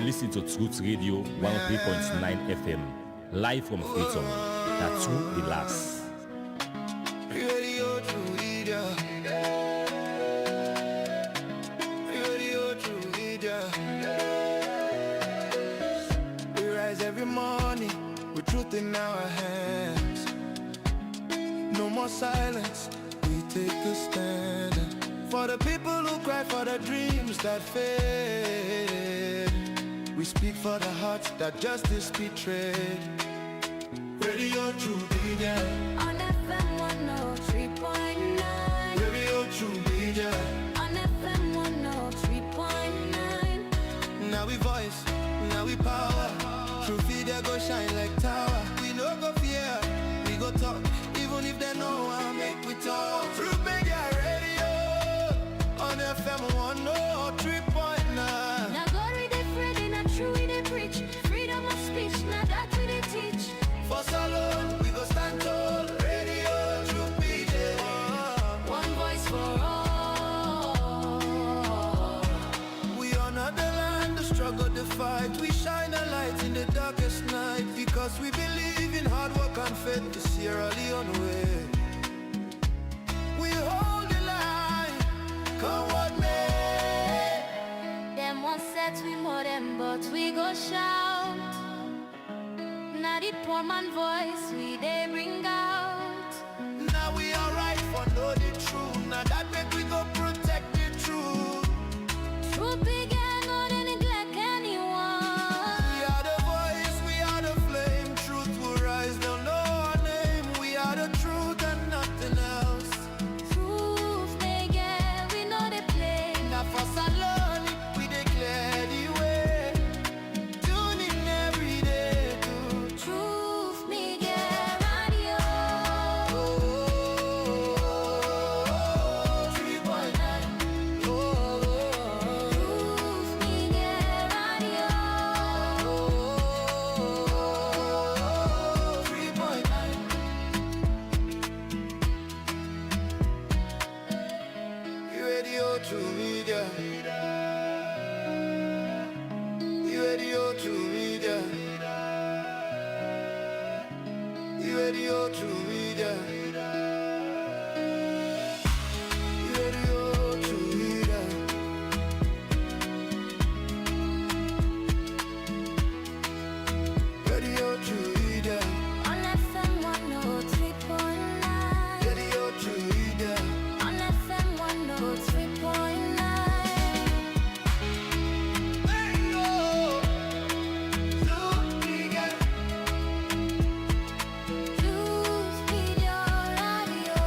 listen to Truth Radio 103.9 FM, live from Freetown. That's who the last. Radio True Media. Radio True Media. We rise every morning with truth in our hands. No more silence, we take a stand. For the people who cry, for the dreams that fade. We speak for the hearts that justice betrayed. Radio True Media. On FM 103.9. Radio True Media. On FM 103.9. Now we voice, now we power. True Media go shine like tower. We no go fear, we go talk. Even if they know I make we talk. True Media Radio. On FM 103.9. Now God we dey Friday, not true we dey preach. Freedom of speech, now that we dey teach. For so long, we go stand tall. Radio True Media. One voice for all. We honor the land, the struggle, the fight. We shine a light in the darkest night. Because we believe in hard work and faith to Sierra Leone way. We hold the line, come what may. Them one set we more them, but we go shout. Now the poor man voice we they bring out. Now we are right for know the truth. Now that make we go protect the truth. Truth began, no they neglect anyone. We are the voice, we are the flame. Truth will rise, they'll know our name. We are the truth and nothing else. Truth they get, we know they play. Now for Salon, we declare the way. Tune in every day to Truth me get radio. 3.9. Truth me get radio. 3.9. Radio True Media. Radio True Media. Radio True Media. Radio True Media. Radio True Media. On FM 103.9. Radio True Media. On FM 103.9. Radio True Media. Truth media radio.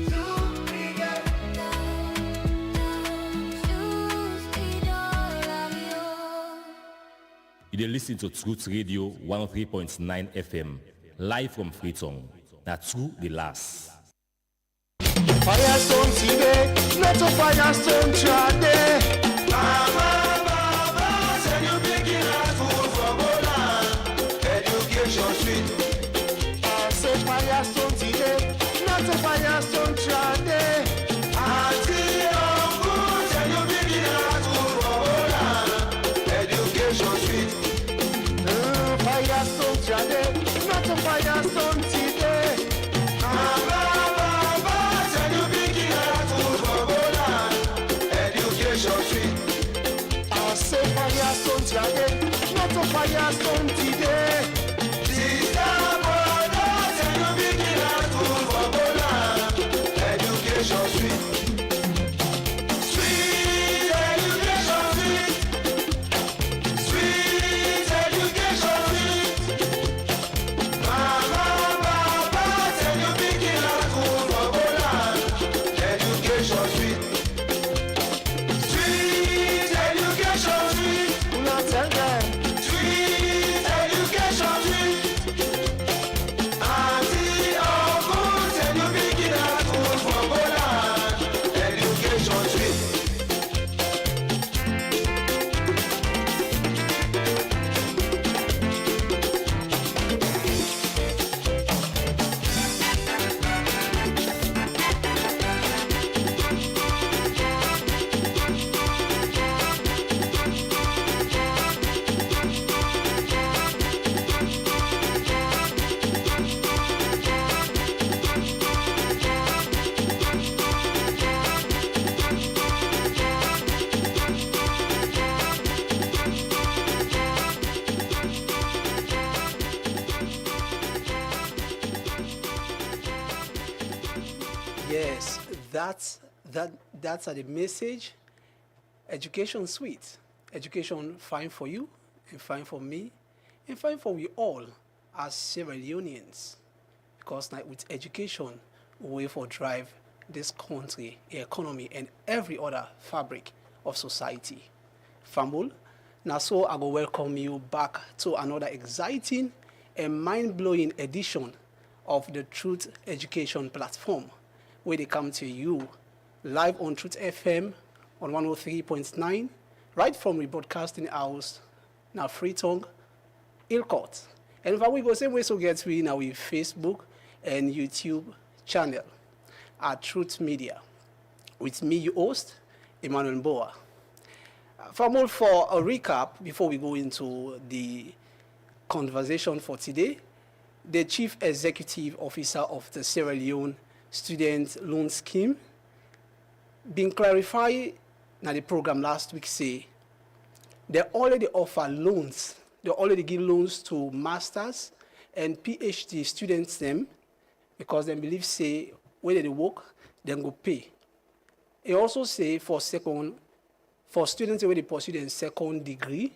True Media. Truth media radio. You dey listen to Truth Radio 103.9 FM, live from Freetown. That's who the last. Firestone today, not a Firestone today. Send you begin at school from Holland. Education sweet. I say Firestone today, not a Firestone today. Auntie, uncle, send you begin at school from Holland. Education sweet. Firestone today, not a Firestone today. Send you begin at school from Holland. Education sweet. I say Firestone today, not a Firestone today. Sister, brother, send you begin at school from Holland. Education sweet. Sweet education sweet. Sweet education sweet. Mama, Baba, send you begin at school from Holland. Education sweet. Sweet education sweet. Not tell them. Sweet education that's the message. Education sweet. Education fine for you, and fine for me, and fine for we all as Sierra Leoneans. Because now with education, we for drive this country, economy, and every other fabric of society. Fambul, now so I go welcome you back to another exciting and mind-blowing edition of the Truth Education platform, where they come to you live on Truth FM on 103.9, right from the broadcasting house, now Freetown, Ilcourt. And if we go same way, so get we now with Facebook and YouTube channel at Truth Media. With me, your host, Emmanuel Boa. For a recap, before we go into the conversation for today, the Chief Executive Officer of the Sierra Leone Student Loan Scheme been clarified in the program last week, say they already offer loans. They already give loans to masters and PhD students them because they believe say when they work, they go pay. They also say for students who they pursue their second degree,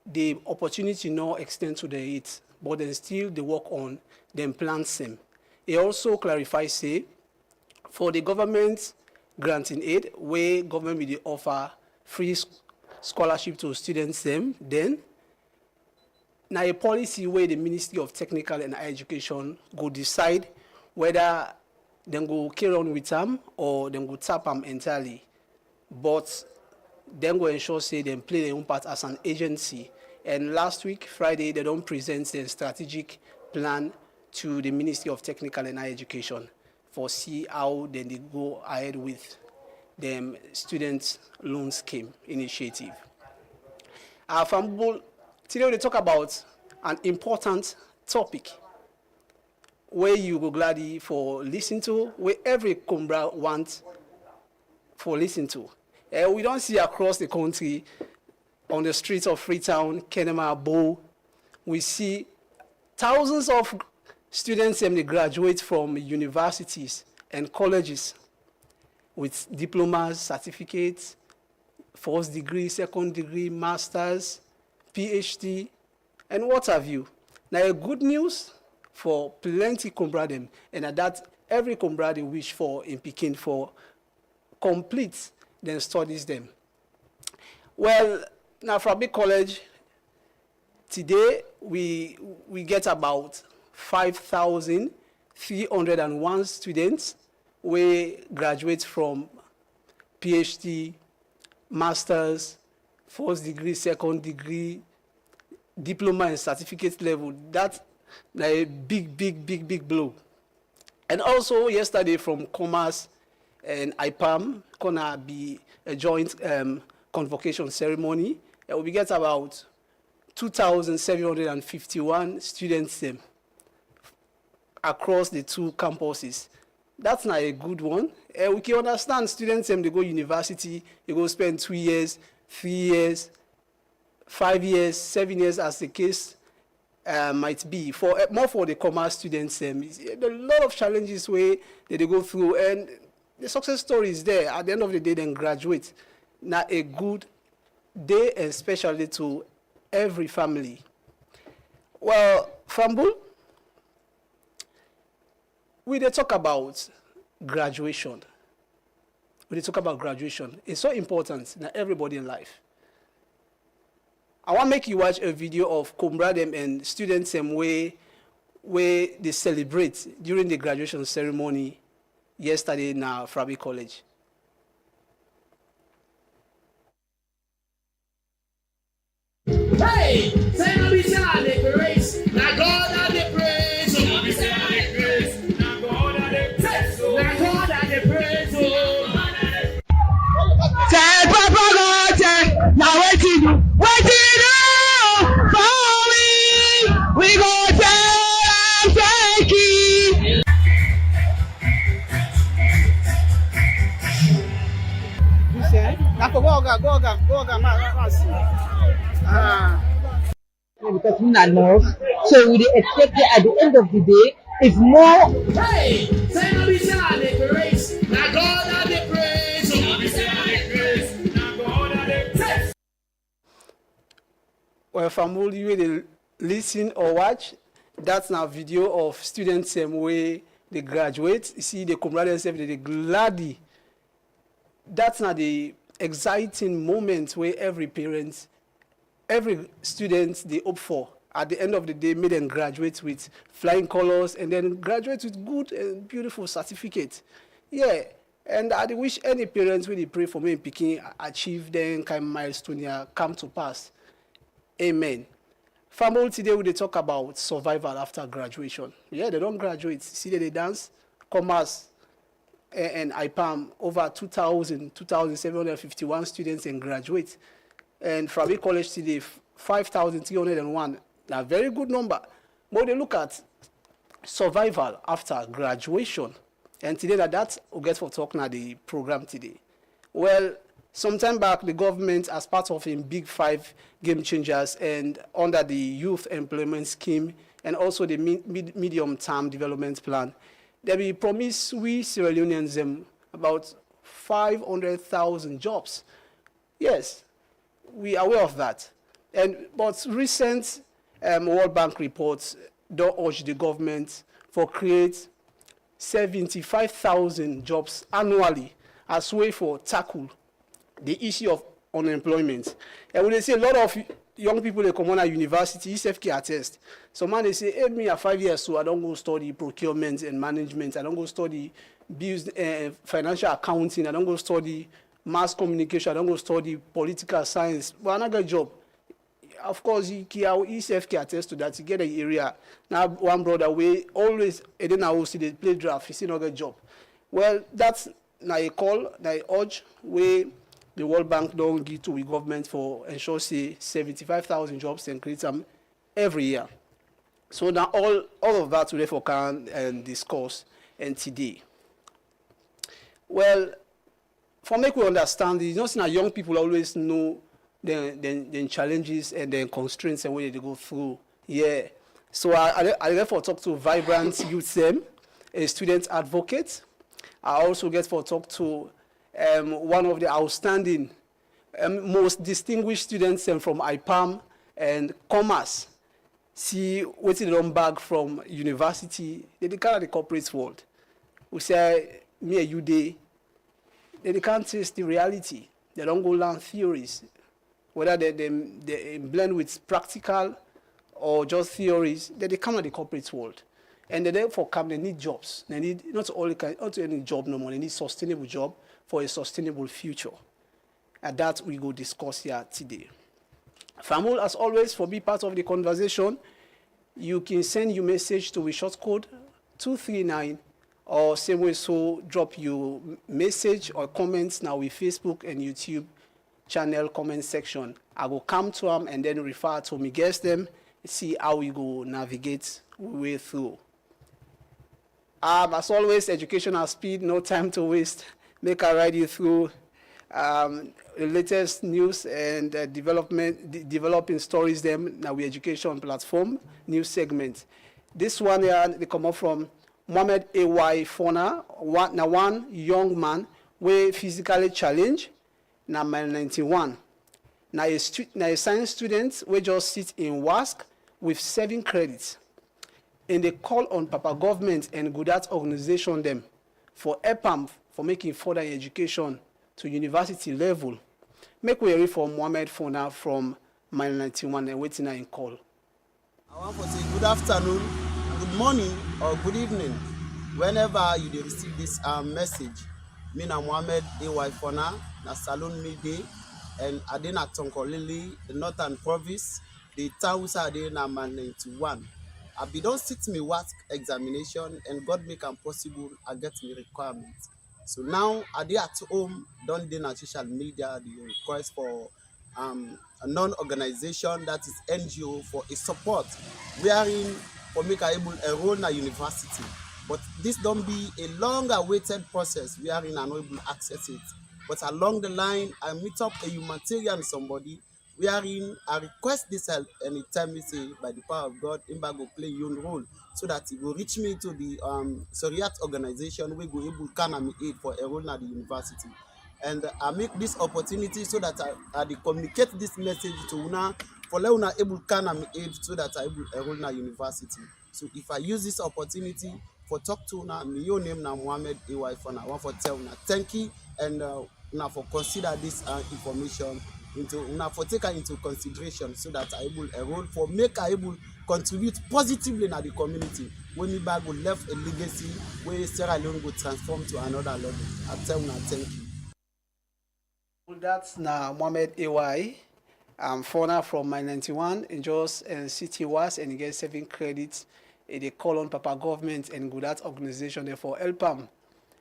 the opportunity now extend to the 8, but then still they work on them plans them. It also clarifies say for the government granting aid, where government will offer free scholarship to students them, then now a policy where the Ministry of Technical and Higher Education go decide whether they go carry on with them or they go tap them entirely. But then go ensure say they play their own part as an agency. And last week, Friday, they don't present their strategic plan to the Ministry of Technical and Higher Education for see how then they go ahead with the student loan scheme initiative. Today we talk about an important topic where you go gladly for listen to, where every Kumbra wants for listen to. We don't see across the country on the streets of Freetown, Kenema, Bow, we see thousands of students and they graduate from universities and colleges with diplomas, certificates, first degree, second degree, masters, PhD, and what have you. Now, good news for plenty Kumbra them, and at that every Kumbra they wish for in Peking for complete then studies them. Well, now for Big College, today we get about 5,301 students we graduate from PhD, masters, first degree, second degree, diploma and certificate level. That's a big blow. And also yesterday from Commerce and IPAM, gonna be a joint convocation ceremony. We get about 2,751 students across the two campuses. That's not a good one. We can understand students, they go university, they go spend 2 years, 3 years, 5 years, 7 years as the case might be. More for the commerce students, there are a lot of challenges where they go through, and the success story is there. At the end of the day, then graduate. Now a good day, and especially to every family. Well, Fambul, we dey talk about graduation. It's so important now everybody in life. I want to make you watch a video of Kumbra them and students where they celebrate during the graduation ceremony yesterday in Frabi College. Hey, say no be say I dey praise, na God I dey praise. So no be say I dey praise, na God I dey praise. Na God I dey praise. Say Papa God, now wetin you do for we go tell am thank you. You say, na for go oga, ma see. Because we not love, so we expect that at the end of the day, if more. Hey, say no be say I dey praise, na God Well, family, you will listen or watch. That's now video of students where they graduate. You see, they come right themselves, they gladly. That's not the exciting moment where every parent, every student they hope for. At the end of the day, may them graduate with flying colors and then graduate with good and beautiful certificate. Yeah, and I wish any parents when they pray for me picking achieve them kind of milestone here come to pass. Amen. Family today we talk about survival after graduation. Yeah, they don't graduate. See that they dance, commerce, and IPAM over 2,751 students and graduate. And from a college today, 5,301. A very good number. But they look at survival after graduation. And today that we'll get for talk now the program today. Well, sometime back, the government, as part of a big 5 game changers and under the youth employment scheme and also the medium-term development plan, they will promise we Sierra Leoneans about 500,000 jobs. Yes, we are aware of that. But recent World Bank reports don't urge the government for create 75,000 jobs annually as way for tackle the issue of unemployment. And when they say a lot of young people they come on at university, ECFK attest. Some man they say, hey, me at 5 years, so I don't go study procurement and management. I don't go study financial accounting. I don't go study mass communication. I don't go study political science. But I don't get a job. Of course, ECFK attest to that. You get an area. Now, one brother, we always, and then I will see they play draft. He see not get a job. Well, that's now a call, now a urge, where the World Bank don't give to the government for ensure say 75,000 jobs and create them every year. So now all of that we therefore can discuss and today. Well, for make we understand, it's not that young people always know the challenges and the constraints and where they go through. Yeah. So I therefore talk to Vibrant Youth Sem, a student advocate. I also get for talk to one of the outstanding, most distinguished students from IPAM and Commerce. See what they don't bag from university, they kind of the corporate world. We say, me and you, they can't taste the reality. They don't go learn theories. Whether they blend with practical or just theories, they come at the corporate world. And they therefore come, they need jobs. They need not any job no more, they need sustainable job for a sustainable future. And that we go discuss here today. Famul, as always, for be part of the conversation, you can send your message to a short code 239 or same way so drop your message or comments now with Facebook and YouTube channel comment section. I will come to them and then refer to me, guess them, see how we go navigate way through. As always, educational speed, no time to waste. Make I ride you through the latest news and developing stories them now we education platform, news segment. This one here, they come up from Mohamed A.Y. Fona, one young man, we physically challenged, now 91. Now a science student, we just sit in WASC with 7 credits. And they call on Papa government and good art organization them for EPAM for making further education to university level. Make way for Mohamed Fona from Mile 91 and waiting in call. I want to say good afternoon, good morning, or good evening. Whenever you receive this message, me na Mohamed A.Y. Fona, na Salon Midday, and Adena Tonkolili, the Northern Province, the Tausa Adena Man 91. I be don't sit me WASC examination and God make them possible I get me requirements. So now I dey at home, don't do social media the request for a non-organization that is NGO for a support wherein for make I able enroll in a university. But this don't be a long awaited process wherein I'm not able to access it. But along the line, I meet up a humanitarian somebody wherein I request this help and it tell me say by the power of God, Imba go play your role so that it will reach me to the Soriat organization we go able can aid for enroll at the university. And I make this opportunity so that I communicate this message to Una for let una able can am aid so that I able enroll na university. So if I use this opportunity for talk to una, me your name na Mohammed AY Fona. I want for tell una thank you and una for consider this information into una for take her into consideration so that I able enroll for make I able contribute positively in the community. When me back will left a legacy where Sierra Leone will transform to another level. I tell una thank you. Well, that's now Mohammed AY. Fona from my 91 in Jos and City was and he gets 7 credits. They call on Papa government and good that organization there for help them.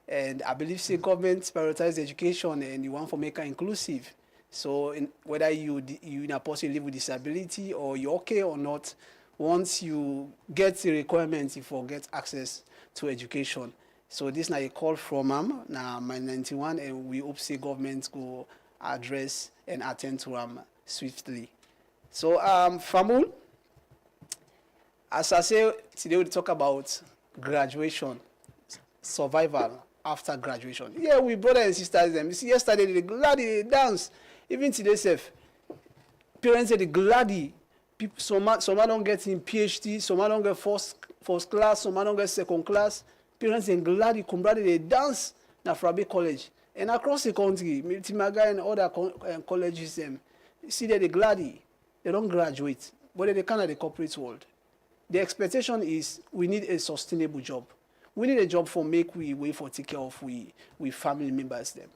And I believe say government prioritize education and you want for make it inclusive. So whether you in a person live with disability or you're okay or not, once you get the requirements, you forget access to education. So this now a call from now my 91 and we hope say government go address and attend to swiftly. So Famul, as I say today we talk about graduation, survival after graduation. Yeah, we brothers and sisters them. You see, yesterday they gladly they dance. Even today, self, parents say they gladly. People, some don't get in PhD, some don't get first class, some don't get second class. Parents and gladly come brother they dance na Frabe College and across the country, Timaga and other colleges them. You see that they gladly they don't graduate, but they kind of the corporate world. The expectation is we need a sustainable job. We need a job for make we wait for take care of we family members them.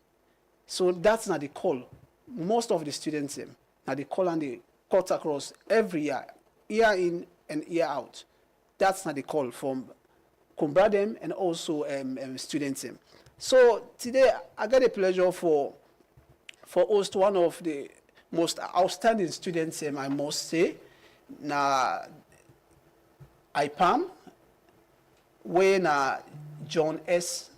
So that's not the call. Most of the students them now they call and they cut across every year in and year out. That's not the call from Kumbra them and also students them. So today I got a pleasure for host one of the most outstanding students I must say. Now IPAM when John S.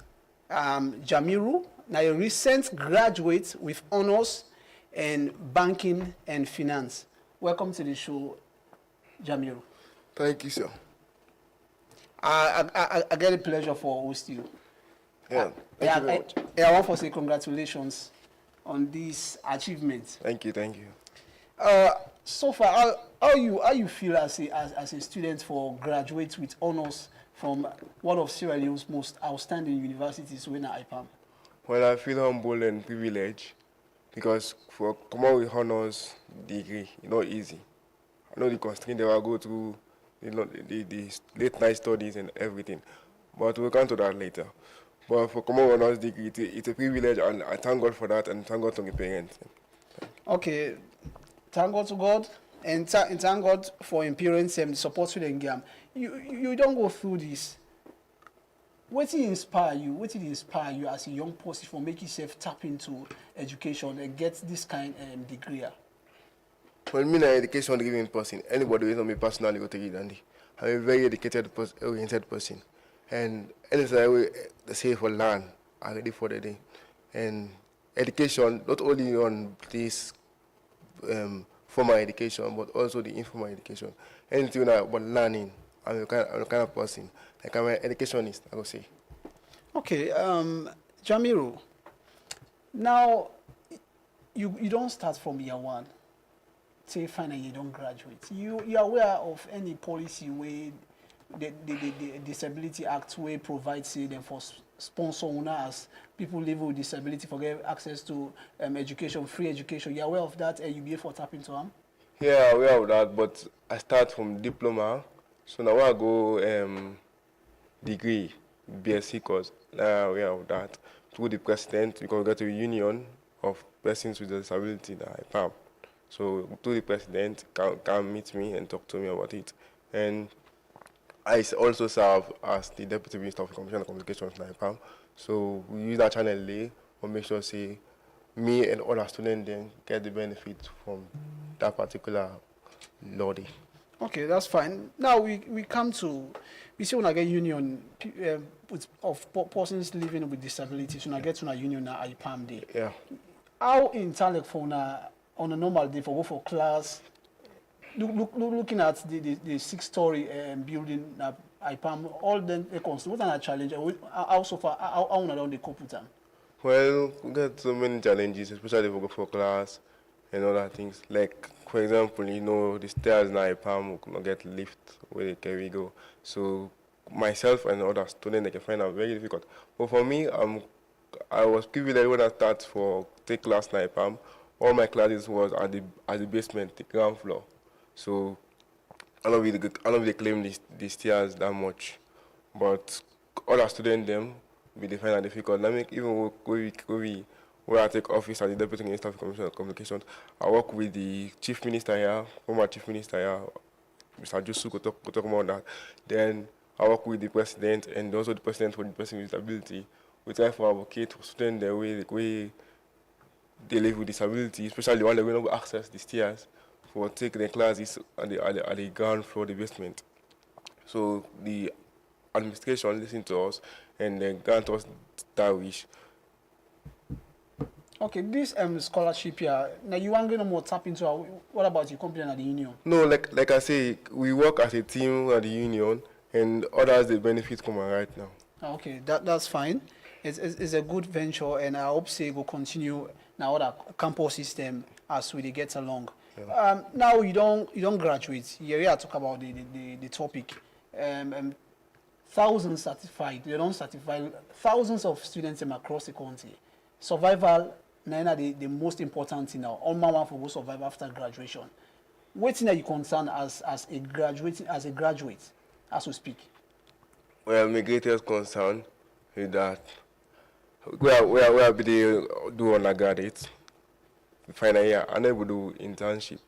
Jamiru, now a recent graduate with honors in banking and finance. Welcome to the show, Jamiru. Thank you, sir. I get a pleasure for hosting you. Yeah, thank you very much. I want to say congratulations on this achievement. Thank you. So far, how you feel as a student for graduate with honors from one of Sierra Leone's most outstanding universities, when IPAM? Well, I feel humble and privileged because for come out with honors degree, it's not easy. I know the constraint they will go through, the late night studies and everything, but we'll come to that later. But for come out with honors degree, it's a privilege, and I thank God for that, and thank God to my parents. Okay, thank God to God. And thank God for your parents and support you in game. You don't go through this. What did inspire you? What did inspire you as a young person for making yourself tap into education and get this kind of degree? Well, me, an education-driven person. Anybody who knows me personally go take it, Andy. I'm a very educated, oriented person, and anything they say for learn, I'm ready for the day. And education, not only on this. Formal education, but also the informal education. Anything about learning, I'm a kind of person. Like I'm an educationist, I would say. Okay, Jamiru, now you don't start from year one. Say finally you don't graduate. You are aware of any policy where the Disability Act where provides say them for sponsor owners, people living with disability for get access to education, free education. You're aware of that and you'll be able to tap into them? Yeah, aware of that, but I start from diploma. So now I go degree, BSc course. Now aware of that. Through the president, because we got a union of persons with disability that I found. So through the president can meet me and talk to me about it. And I also serve as the Deputy Minister of Information and Communications in IPAM. So we use that channel there to make sure say me and all our students then get the benefit from that particular law day. Okay, that's fine. Now we come to, we see when I get union of persons living with disabilities, when I get to a union at IPAM day. Yeah. How in Talek for on a normal day for go for class, looking at the 6-story building that IPAM, all them what are the challenges? How so far? How don't they cope with them? Well, we get so many challenges, especially if we go for class, and other things. Like, for example, the stairs now at IPAM we could not get lift where they carry go. So myself and other students, they can find out very difficult. But for me, I was privileged when I started for take class in IPAM. All my classes was at the basement, the ground floor. So I don't really claim the stairs that much. But other students them, they find it difficult. Let me even where I take office as the Deputy Minister of Information and Communications, I work with the Chief Minister here, former Chief Minister here, Mr. Jusu, to talk about that. Then I work with the President and also the President for the person with disability. We try to advocate for students the way they live with disability, especially when they will not access the stairs for take their classes at the ground floor, the basement. So the administration listen to us and they grant us that wish. Okay, this scholarship here, now you want to know more tap into what about your company and the union? No, like I say, we work as a team at the union and others they benefit come right now. Okay, that's fine. It's a good venture and I hope say it will continue now other campus system as we get along. Yeah. Now you don't graduate. Here we are talk about the topic. Thousands certified, they don't certify thousands of students across the country. Survival now the most important thing now. All man want to go survive after graduation. What thing are you concerned as a graduate as we speak? Well, my greatest concern is that where be they do undergraduate, final year, and then we do internship.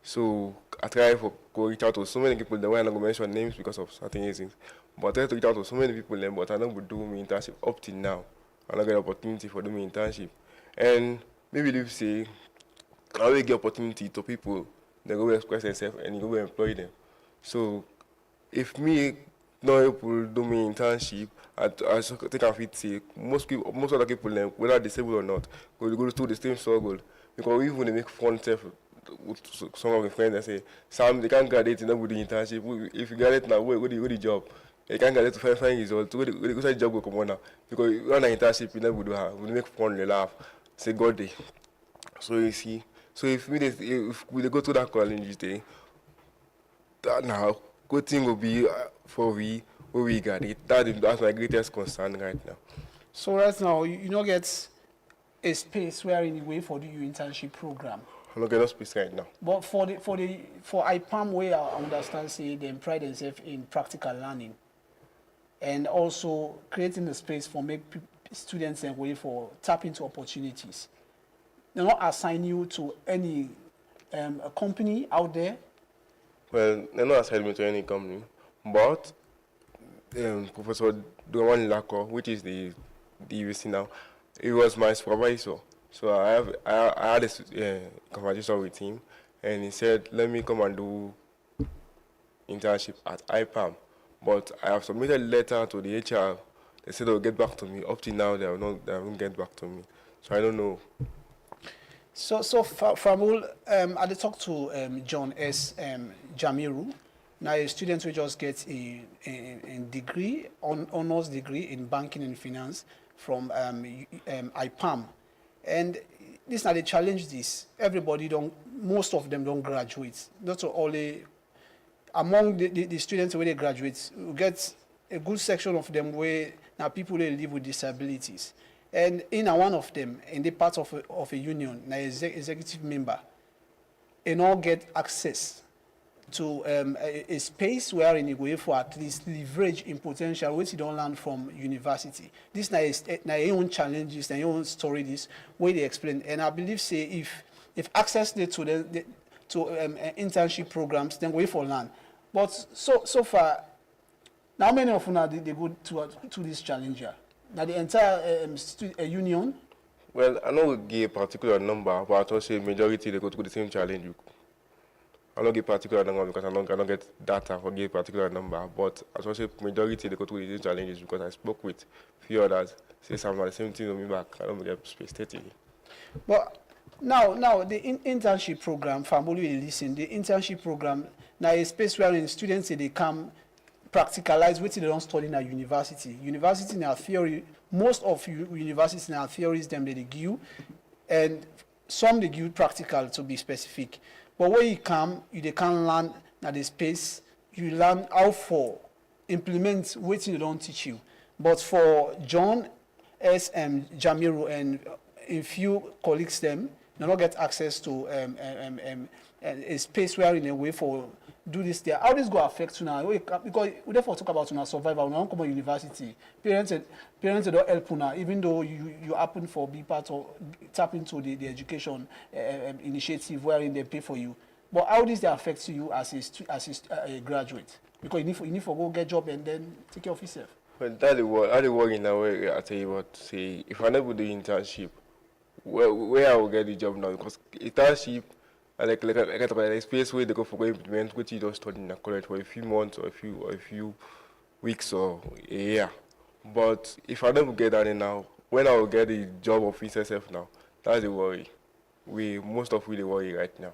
So I try to reach out to so many people. They were not going to mention names because of certain reasons, but I try to reach out to so many people. But I don't do my internship up till now. I don't get opportunity for doing my internship, and maybe they say I will get opportunity to people. They go express themselves and you go employ them. So if me not able to do my internship, I think I fit say most other people, whether disabled or not, go through the same struggle because even they make fun stuff with some of my friends and say, Sam, they can't graduate in the internship. If you graduate now, what the job? They can't graduate to find results. Go to job go come on now because you run an internship, you never do have. We make fun, they laugh, say God day. So you see, so if we go to that college day, that now good thing will be for where we got it. That's my greatest concern right now. So right now, you don't get a space where in the way for the internship program. I'm not getting no space right now. But for IPAM, where I understand, say they pride themselves in practical learning, and also creating a space for make students and way for tap into opportunities. They not assign you to any a company out there. Well, they not assign me to any company, but Professor Duran Lako, which is the UC now, he was my supervisor. So I had a conversation with him, and he said, "Let me come and do internship at IPAM." But I have submitted a letter to the HR. They said they'll get back to me. Up till now, they haven't get back to me. So I don't know. So Famul, I talked to John S. Jamiru. Now a student will just get a degree, honors degree in banking and finance from IPAM. And this now they challenge this. Most of them don't graduate. Not only among the students where they graduate, we get a good section of them where now people they live with disabilities. And in one of them, in the part of a union, now executive member, and all get access to a space where in go for at least leverage in potential which you don't learn from university. This now your own challenges and your own story this way they explain. And I believe say if access to internship programs, then wait for learn. But so far, now many of them they go to this challenge here. Now the entire union. Well, I know we give a particular number, but I also say majority they go through the same challenge. I don't get particular number because I don't get data for give particular number, but I also say majority they go through the same challenges because I spoke with few others. Say some the same thing on me back. I don't get space steady. But now the internship program, family listen, the internship program now a space where the students they come practicalize what they don't study in a university. University now theory, most of universities now theories them they give, and some they give practical to be specific, but when you come, they can learn at the space. You learn how for implement what they don't teach you. But for John S. Jamiru and a few colleagues, them do not get access to a space where in a way for do this there. How this go affect you now? Because we therefore talk about now survival. Now come university. Parents don't help now, even though you happen for be part or tap into the education initiative wherein they pay for you. But how this they affect you as a graduate? Because you need to go get job and then take care of yourself. But that the work in a way. I tell you what, say if I never do internship, where I will get the job now? Because internship, like a space where they go for implement what you just study in a college for a few months or a few weeks or a year. But if I never get that now, when I will get the job of ISSF now, that's the worry. Most of we the worry right now.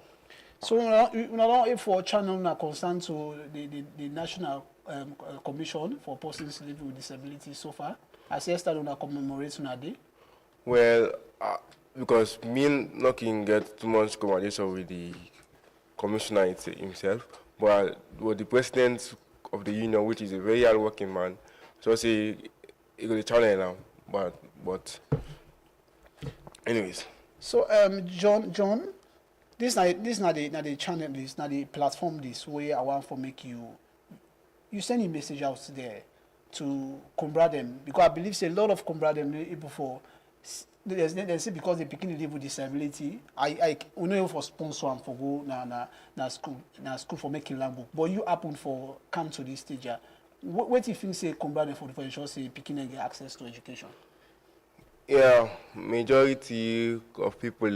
So we not for channel now concerned to the National Commission for Persons Living with Disabilities so far. As yesterday we commemorate on a day. Well, because me not can get too much conversation with the commissioner himself, but with the president of the union, which is a very hard-working man, so say he got a challenge now. But anyways. So John, this not the channel, this not the platform. This way I want to make you send a message out there to comrade them, because I believe say a lot of comrade them before. They say because they begin to live with disability, I know for sponsor and for go na school for making land book. But you happen for come to this stage. What do you think say comrade for ensure say picking and get access to education? Yeah, majority of people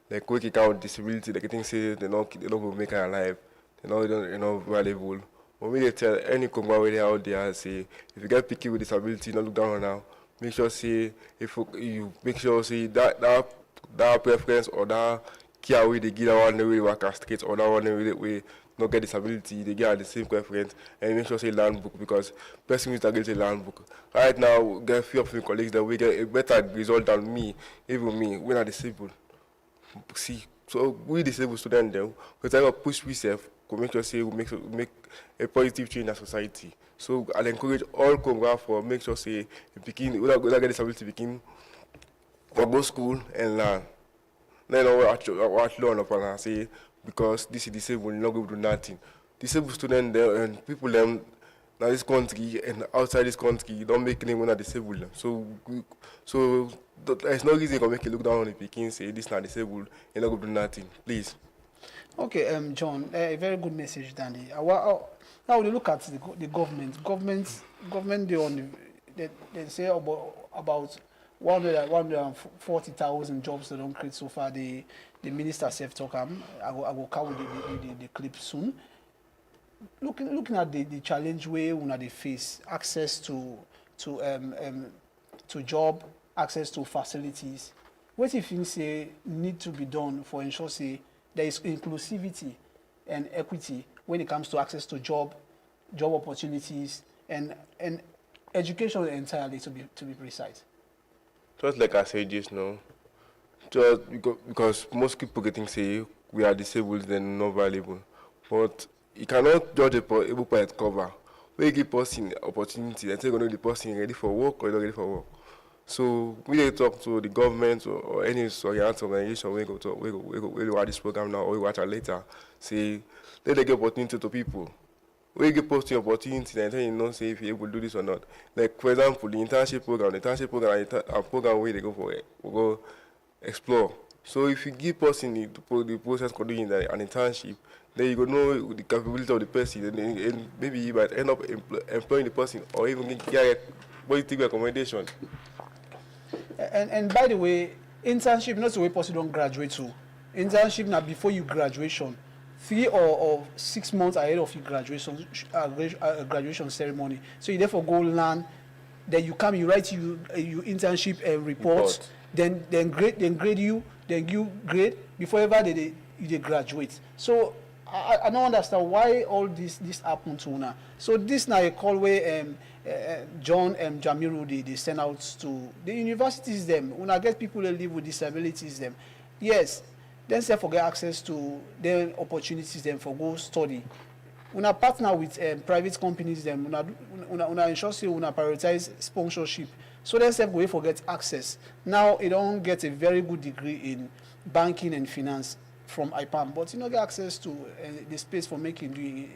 like we kick out disability, they think say they don't make it alive, they not valuable. But we tell any comrade out there say if you get picky with disability, don't look down now. Make sure say if you make sure say that preference or that care way they give that one way work castrate or that one way not get disability, they get the same preference, and make sure say learn book, because person who target a learn book. Right now we get few of my colleagues that we get a better result than me, even me, when I'm disabled. See, so we disabled students then, because I got push myself to make sure say we make a positive change in our society. So I'll encourage all Congo for make sure say begin we get disability begin for go school and learn. Then what learn upon and say because this is disabled, not going to do nothing. Disabled students there and people them now this country and outside this country don't make anyone not disabled. So there's no reason to make you look down on the Peking say this not disabled and not going to do nothing. Please. Okay, John, a very good message, Danny. Now we look at the government. Government they say about 140,000 jobs they don't create so far. The minister self talk. I will cover the clip soon. Looking at the challenge where they face access to job, access to facilities. What do you think say need to be done for ensure say there is inclusivity and equity when it comes to access to job opportunities and education entirely, to be precise? Just like I said just now, just because most people getting say we are disabled then not valuable, but you cannot judge a book by its cover. We give person opportunity and say the person ready for work or not ready for work. So we need to talk to the government or any organization we watch this program now or we watch it later. Say let them give opportunity to people. We give posting opportunity and then you know say if you're able to do this or not. Like for example the internship program a program where they go for it, we go explore. So if you give person the process of doing an internship, then you go know the capability of the person and maybe you might end up employing the person or even get positive recommendation. And by the way, internship not the way person don't graduate to. Internship now before you graduation, 3 or 6 months ahead of your graduation ceremony. So you therefore go learn. Then you come, you write you internship report. Then grade you. Then you grade before ever they graduate. So I don't understand why all this happen to now. So this now a call where John and Jamiru they send out to the universities them. When I get people that live with disabilities them, Yes, then say for get access to their opportunities then for go study. Una partner with private companies then una ensure say una prioritize sponsorship. So then say go for get access. Now you don't get a very good degree in banking and finance from IPAM, but you don't get access to the space for making doing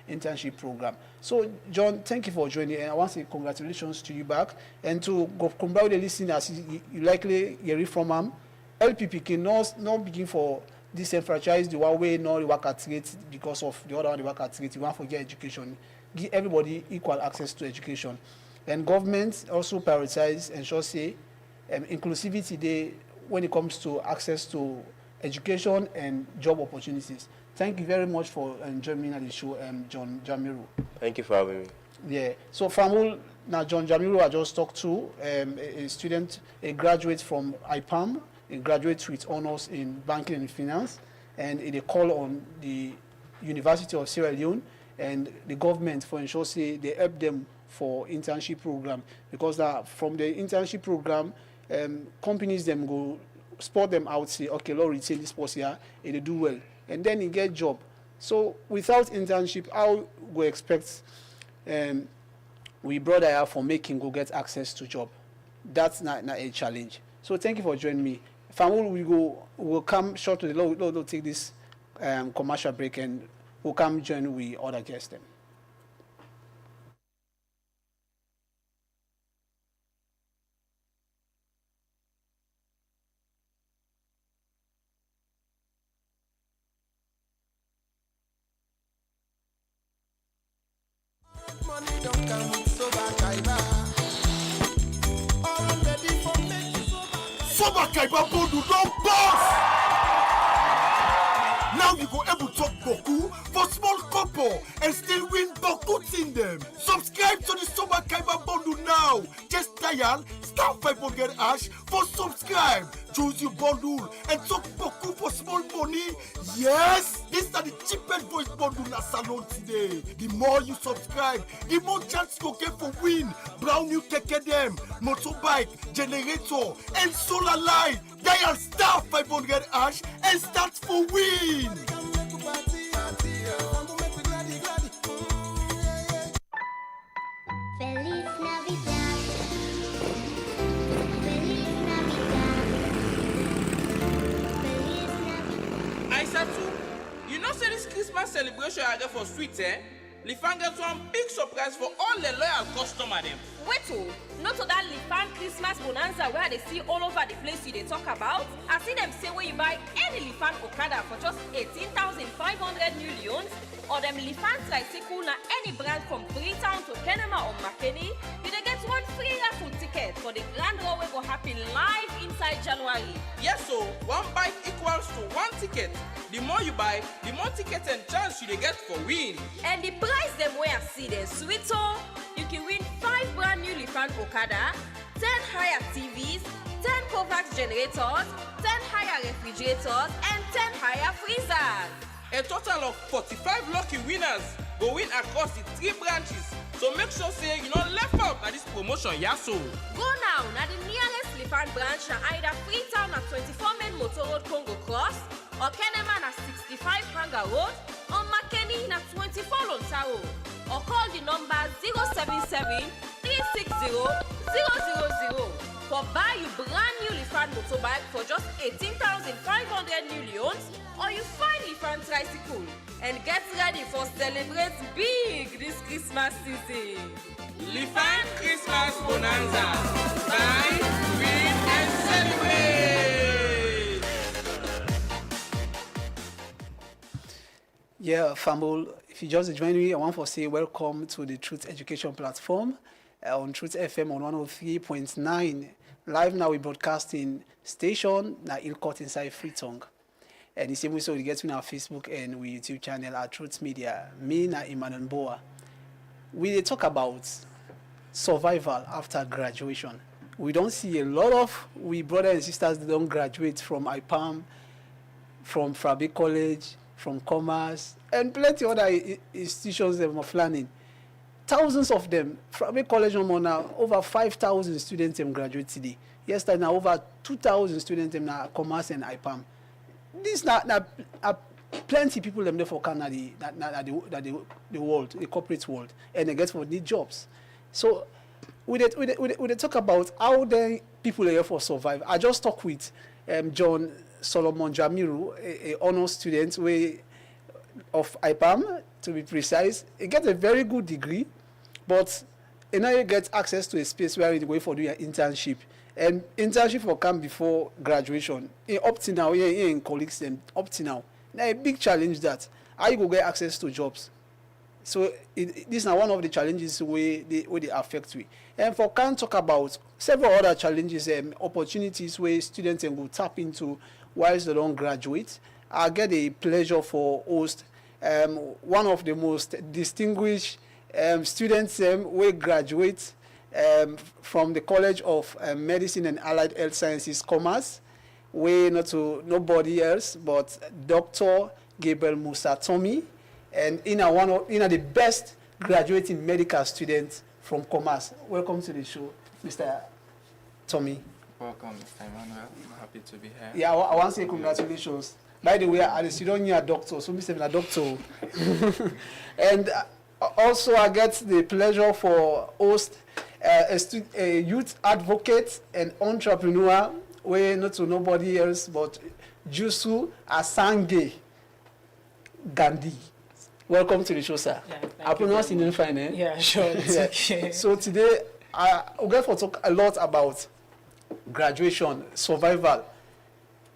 internship program. So John, thank you for joining, and I want to say congratulations to you back, and to go combine with the listeners. You likely hear from LPP can not begin for disenfranchise the one way nor the work at rate because of the other one the work at rate. You want to get education, give everybody equal access to education, and government also prioritize and ensure say inclusivity day when it comes to access to education and job opportunities. Thank you very much for joining me at the show, John Jamiru. Thank you for having me. Yeah. So Famul, now John Jamiru I just talked to, a student, a graduate from IPAM, a graduate with honors in banking and finance, and they call on the University of Sierra Leone and the government for ensure say they help them for internship program, because from the internship program, companies them go spot them out, say, okay, Lord, retain this person here, and they do well, and then you get job. So without internship, how we expect we brother here for making go get access to job? That's not a challenge. So thank you for joining me. Famul, we'll come shortly. We'll take this commercial break, and we'll come join with other guests then. Money don't come with Soba Kaiba. All ready for me. Soba Kaiba Bodu don't boss. Now you go able to talk Boku for small couple and still win Boku in them. Subscribe to the Soba Kaiba Bodu now. Just dial *500# for subscribe. Choose your bundle and talk Boku for small money. Yes, this is the cheapest voice bundle in salon today. The more you subscribe, the more chance you get for win. Brown new keke them, motorbike, generator, and solar light. Dial *500# and start for win. Feliz Navidad. Feliz Navidad. Aisatu, you know say this Christmas celebration I get for sweet, eh? Lifan get one big surprise for all the loyal customer them. Wait oh, not to that Lifan Christmas bonanza where they see all over the place they talk about. I see them say when you buy any Lifan Okada for just 18,500 new leons, or them Lifan tricycle na any brand from Freetown to Kenema or Makeni, you dey get one free raffle ticket for the grand draw wey go happen live inside January. Yes, so one bike equals to one ticket. The more you buy, the more tickets and chance you dey get for win. And the price them where I see them sweet oh, you can win 5 brand new Lifan Okada, 10 higher TVs, 10 Kovacs generators, 10 higher refrigerators, and 10 higher freezers. A total of 45 lucky winners go win across the 3 branches. So make sure say you not left out at this promotion, yaso. Go now, na the nearest Lifan branch na either Freetown at 24 Main Motor Road, Congo Cross, or Kenema na 65 Hanger Road, or Makeni na 24 Lontaro. Or call the number 077 360 000 for buy you brand new Lifan motorbike for just 18,500 new leons, or you find Lifan tricycle and get ready for celebrate big this Christmas season. Lifan Christmas Bonanza. Buy, win, and celebrate! Yeah, Famul, if you just join me, I want to say welcome to the Truth Education platform on Truth FM on 103.9. Live now we broadcasting station na Ilcott inside Freetown. And the same way so we get on our Facebook and we YouTube channel at Truth Media. Me na Emmanuel Boa. We talk about survival after graduation. We don't see a lot of we brothers and sisters that don't graduate from IPAM, from Frabe College, from Commerce, and plenty other institutions that are planning. thousands of them. From a college now, over 5,000 students graduate today. Yesterday, now over 2,000 students now commerce and IPAM. These are plenty people them there for Canada, the world, the corporate world, and they get for need jobs. So we talk about how the people are here for survive. I just talked with John Solomon Jamiru, a honor student of IPAM, to be precise. He gets a very good degree, but now you get access to a space where you go for doing an internship. And internship will come before graduation. Up to now, in colleagues them up to now. Now a big challenge that how you go get access to jobs. So this is now one of the challenges where they affect we. And for can talk about several other challenges and opportunities where students can go tap into whilst they don't graduate. I get a pleasure for host one of the most distinguished students who graduate from the College of Medicine and Allied Health Sciences Commerce, where not to nobody else but Dr. Gabriel Musa Tommy, and in the best graduating medical students from Commerce. Welcome to the show, Mr. Tommy. Welcome, Mr. Emmanuel. I'm happy to be here. Yeah, I want to say congratulations. By the way, I don't need a doctor, so Mr. a doctor. And also, I get the pleasure for host a youth advocate and entrepreneur, where not to nobody else but Jusu Asange Gandhi. Welcome to the show, sir. Yeah, I pronounce it fine, eh? Yeah, sure. It's okay. So today, we're going to talk a lot about graduation, survival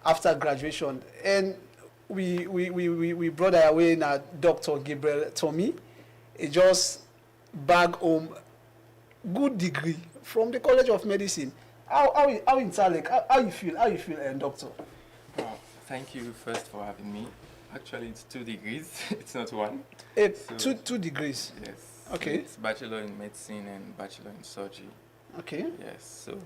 after graduation, and we brought our way now Dr. Gabriel Tommy. He just bag home good degree from the College of Medicine. How in Salek? How you feel, doctor? Well, thank you first for having me. Actually, it's 2 degrees. It's not 1. So, two degrees. Yes. Okay. So it's Bachelor in Medicine and Bachelor in Surgery. Okay. Yes. So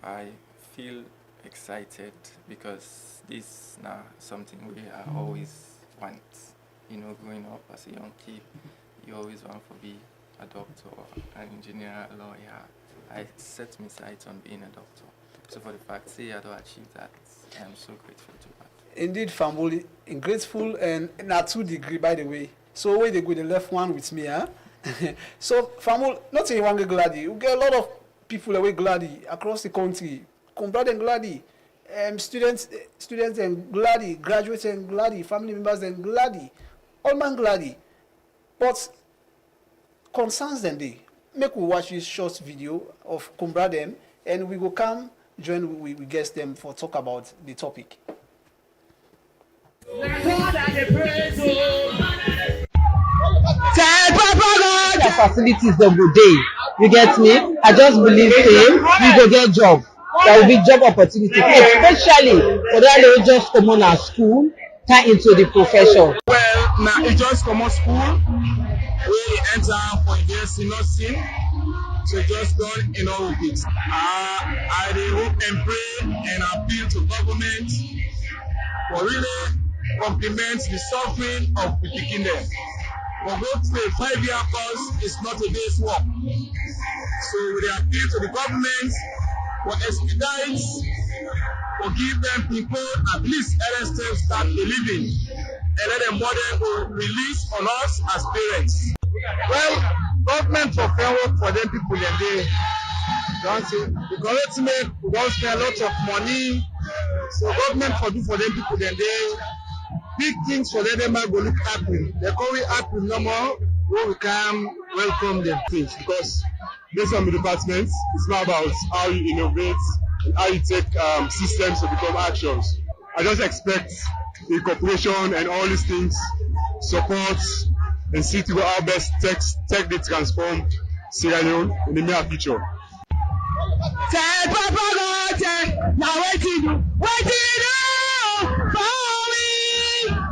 I feel excited because this now something we always want. You know, growing up as a young kid, you always want to be a doctor, an engineer, a lawyer. I set my sights on being a doctor. So for the fact say I don't achieve that, I'm so grateful to that. Indeed, family, grateful, and not 2 degree, by the way. So where they go, the left one with me, huh? So family, not saying one get glady. You get a lot of people away glady across the country. Comrade and glady, students and glady, graduates and glady, family members and glady, all man glady. But concerns them they make we watch this short video of Kumbra them, and we will come join we guest them for talk about the topic. The facilities of the day, you get me? I just believe you go get job. There will be job opportunities, especially for that they just come on our school, turn into the profession. Well, now it just come on school. We enter for this nursing, so just don't with it. I hope and pray and appeal to government for really compliment the suffering of the kingdom. For go to a 5-year course is not a day's work. So we appeal to the government for expedites, for give them people at least LSTF start a living and let them model release on us as parents. Well, government for fair work for them people and they don't say the government we don't spend a lot of money. So government for do for them people and they big things for them might go look happy. They call it happy no more where we can welcome them things because based on the departments, it's not about how you innovate and how you take systems to become actions. I just expect the corporation and all these things support and see to how best tech they transform Sierra Leone in the near future.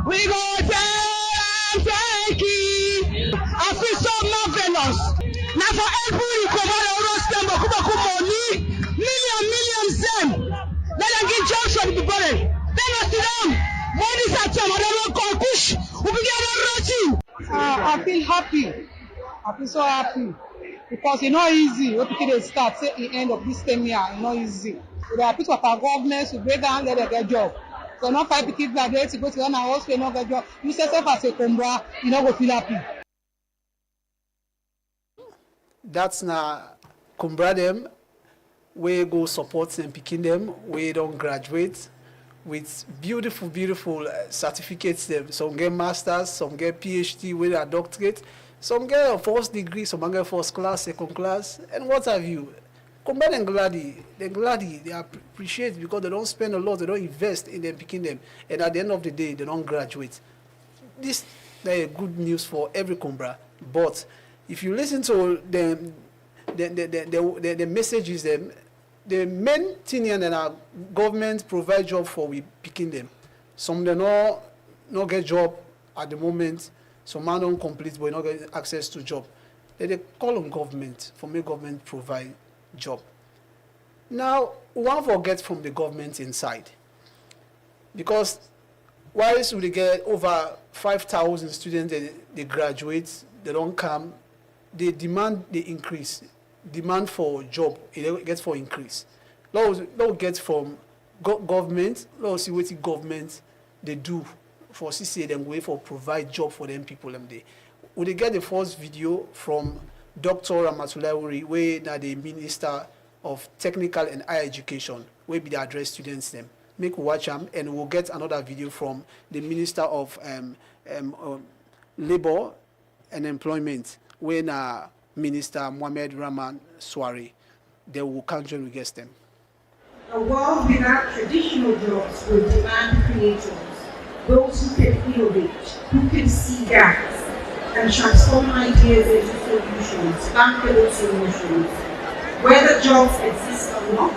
We go thank you. I feel so marvelous. Now for every money, millions them. Let them get jobs for the people. Then I sit down. Money's at them. I don't know push. I feel happy. I feel so happy because it's not easy. When people start, say the end of this 10 year, it's not easy. So there are people of our government to break down, let them get job. So not 5 people graduate to go to another hospital, not get job. You say self as a Kumbra, you not go feel happy. That's now Kumbra them, we go support them, picking them, we don't graduate with beautiful, beautiful certificates. Them. Some get masters, some get PhD with a doctorate, some get a first degree, some get first class, second class, and what have you. Kumbra and Glady, they appreciate it because they don't spend a lot, they don't invest in them, picking them, and at the end of the day, they don't graduate. This is good news for every Kumbra, but if you listen to the messages, the main thing here that our government provide job for, we picking them. Some they not get job at the moment. Some man don't complete, but not get access to job. They call on government for make government provide job. Now, one forget from the government inside, because whilst we get over 5,000 students, they graduate, they don't come. The demand they increase, demand for job it gets for increase. Let's get from government. Let's see what the government they do for CCA them way for provide job for them people them day. We get the first video from Dr. Ramatullah Wuri, where now the Minister of Technical and Higher Education, where be the address students them. Make watch them, and we'll get another video from the Minister of Labor and Employment, when Minister Mohamed Rahman Swari, they will conjure against them. A world without traditional jobs will demand creators, those who can innovate, who can see gaps, and transform ideas into solutions, bankable solutions. Whether jobs exist or not,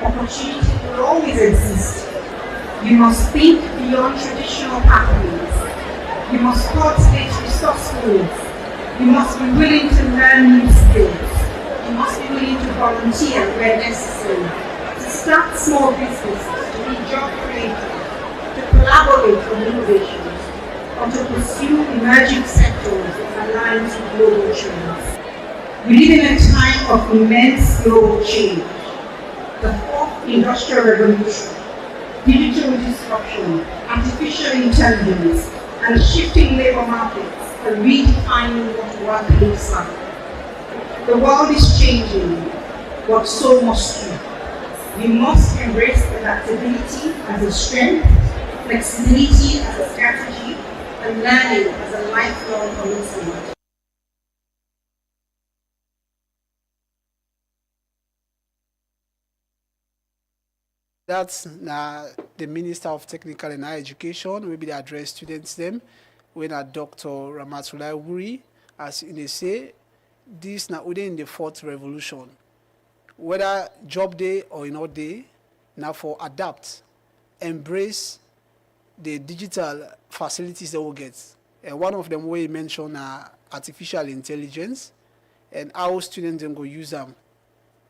opportunity will always exist. You must think beyond traditional pathways. You must cultivate resourcefulness. You must be willing to learn new skills. You must be willing to volunteer where necessary, to start small businesses, to be job creators, to collaborate on innovations, or to pursue emerging sectors that align to global trends. We live in a time of immense global change. The fourth industrial revolution, digital disruption, artificial intelligence, and shifting labor markets are redefining what work looks like. The world is changing, but so must you. We must embrace adaptability as a strength, flexibility as a strategy, and learning as a lifelong commitment. That's now the Minister of Technical and Higher Education, will be the address students them, when Dr. Ramatullah Wuri, as they say, this now within the fourth revolution. Whether job day or not day, now for adapt, embrace the digital facilities that we get. And one of them we mentioned artificial intelligence, and how students then go use them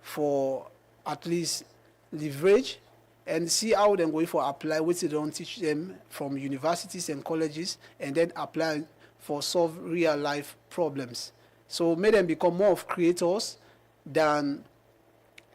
for at least leverage and see how they're going for apply what they don't teach them from universities and colleges, and then apply for solve real life problems. So make them become more of creators than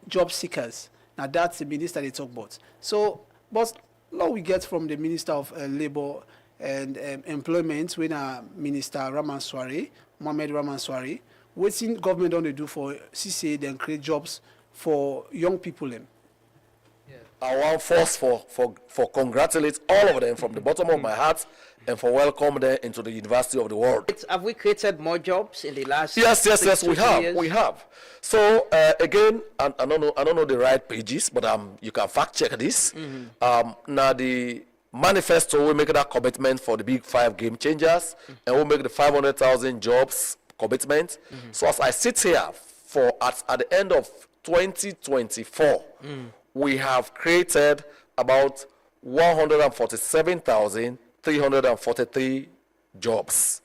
job seekers. Now that's the minister they talk about. So, but what we get from the Minister of Labor and Employment, when Minister Mohamed Rahman Swari, what's in government don't they do for CCA, then create jobs for young people then? I want first for congratulate all of them from the bottom of my heart and for welcome them into the University of the World. Have we created more jobs in the last? Yes, we have. So again, I don't know the right pages, but you can fact check this. Now the manifesto, we make that commitment for the big 5 game changers, and we make the 500,000 jobs commitment. So as I sit here at the end of 2024. We have created about 147,343 jobs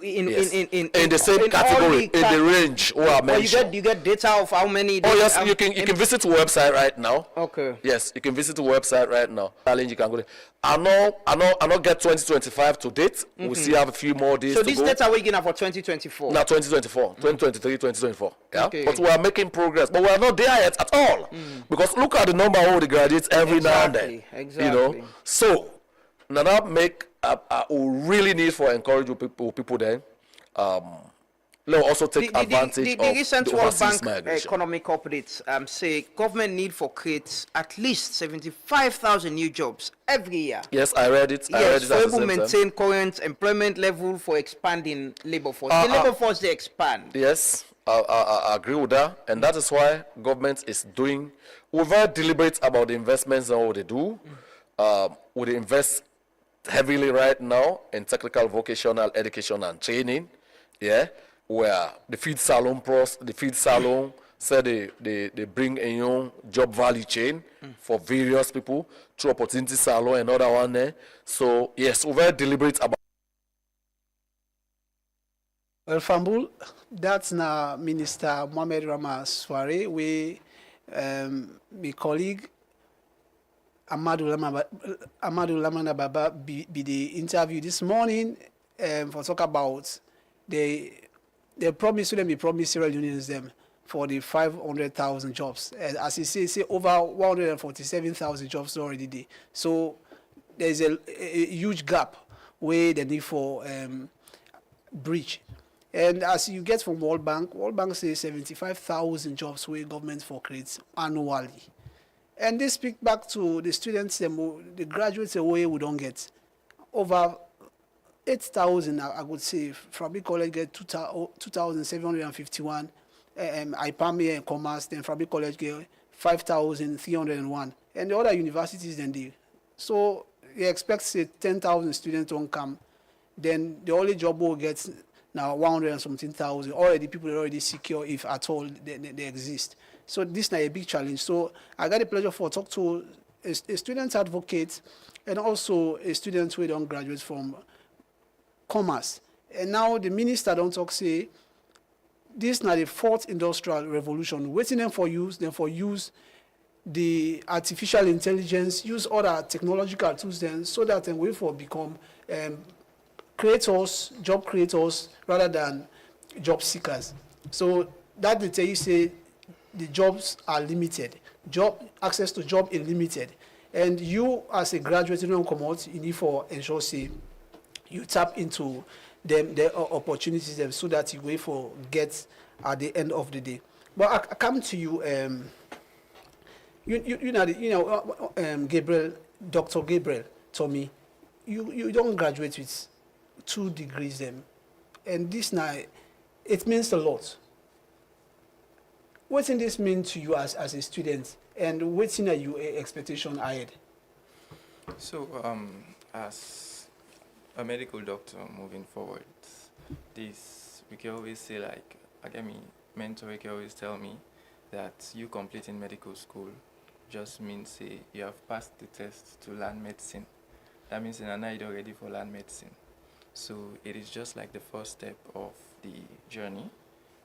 in the same category, in the range who are mentioned. You get data of how many. Oh yes, you can visit the website right now. Okay. Yes, you can visit the website right now. Challenge you can go there. I know get 2025 to date. We still have a few more days. So to this go. data we're getting for 2024. Now 2024, 2023, 2024. Yeah. Okay. But we are making progress, but we are not there yet at all. Because look at the number of the graduates every now and then. Exactly. You know. So now that make we really need for encourage people then. Let us also take advantage the of recent the World overseas Bank migration. economic updates say government need for create at least 75,000 new jobs every year. Yes, I read it. Yes, for able maintain current employment level for expanding labor force. The labor force they expand. Yes, I agree with that, and that is why government is doing. We're very deliberate about the investments and what they do. We invest heavily right now in technical vocational education and training. Yeah, where the feed salon said they bring a young job value chain for various people through opportunity salon and other one there. So yes, we're very deliberate about. Well, Fambul, that's now Minister Mohamed Rama Soare, we my colleague Amadou Lamana Baba be the interview this morning for talk about they promise to them, they promise Sierra Leoneans them for the 500,000 jobs. As you say over 147,000 jobs already there. So there's a huge gap where they need for bridge. And as you get from World Bank says 75,000 jobs where government for creates annually. And they speak back to the students, the graduates away we don't get. Over 8,000, I would say, Fabric College get 2,751, IPAME and Commerce, then Fabric College get 5,301. And the other universities then they. So they expect say 10,000 students don't come. Then the only job will get now 100 and something thousand. Already people are already secure if at all they exist. So this is now a big challenge. So I got the pleasure for talk to a student advocate and also a student who don't graduate from Commerce. And now the minister don't talk say this is now the fourth industrial revolution. Waiting them for use the artificial intelligence, use other technological tools then so that then we for become creators, job creators rather than job seekers. So that they tell you say the jobs are limited. Access to job is limited. And you as a graduate, you don't come out, you need for ensure say you tap into them the opportunities them so that you wait for get at the end of the day. But I come to you, Gabriel, Dr. Gabriel Tommy, you don't graduate with 2 degrees them, and this now it means a lot. What does this mean to you as a student, and what's in your expectation ahead? So as a medical doctor moving forward, this we can always say like Agami mentor can always tell me that you completing medical school just means say you have passed the test to learn medicine. That means you're not ready for learn medicine. So it is just like the first step of the journey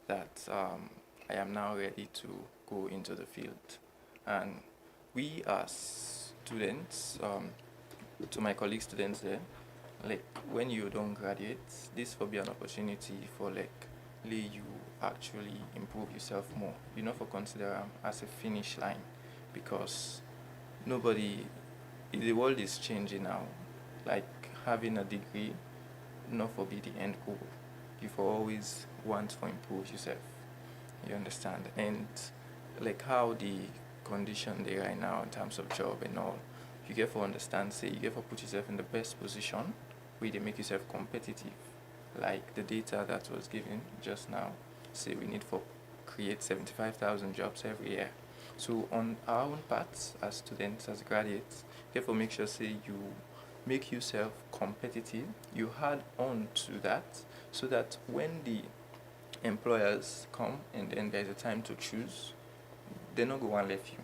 that I am now ready to go into the field. And we as students, to my colleague students there, like when you don't graduate, this will be an opportunity for like you actually improve yourself more. You know, for consider as a finish line, because nobody, the world is changing now. Like having a degree, not for be the end goal. You for always want to improve yourself. You understand? And like how the condition there right now in terms of job and all, you get to understand, say you get to put yourself in the best position where they make yourself competitive. Like the data that was given just now, say we need to create 75,000 jobs every year. So on our own part, as students, as graduates, you have to make sure, say you make yourself competitive, you add on to that, so that when the employers come and then there's a time to choose, they're not going to left you.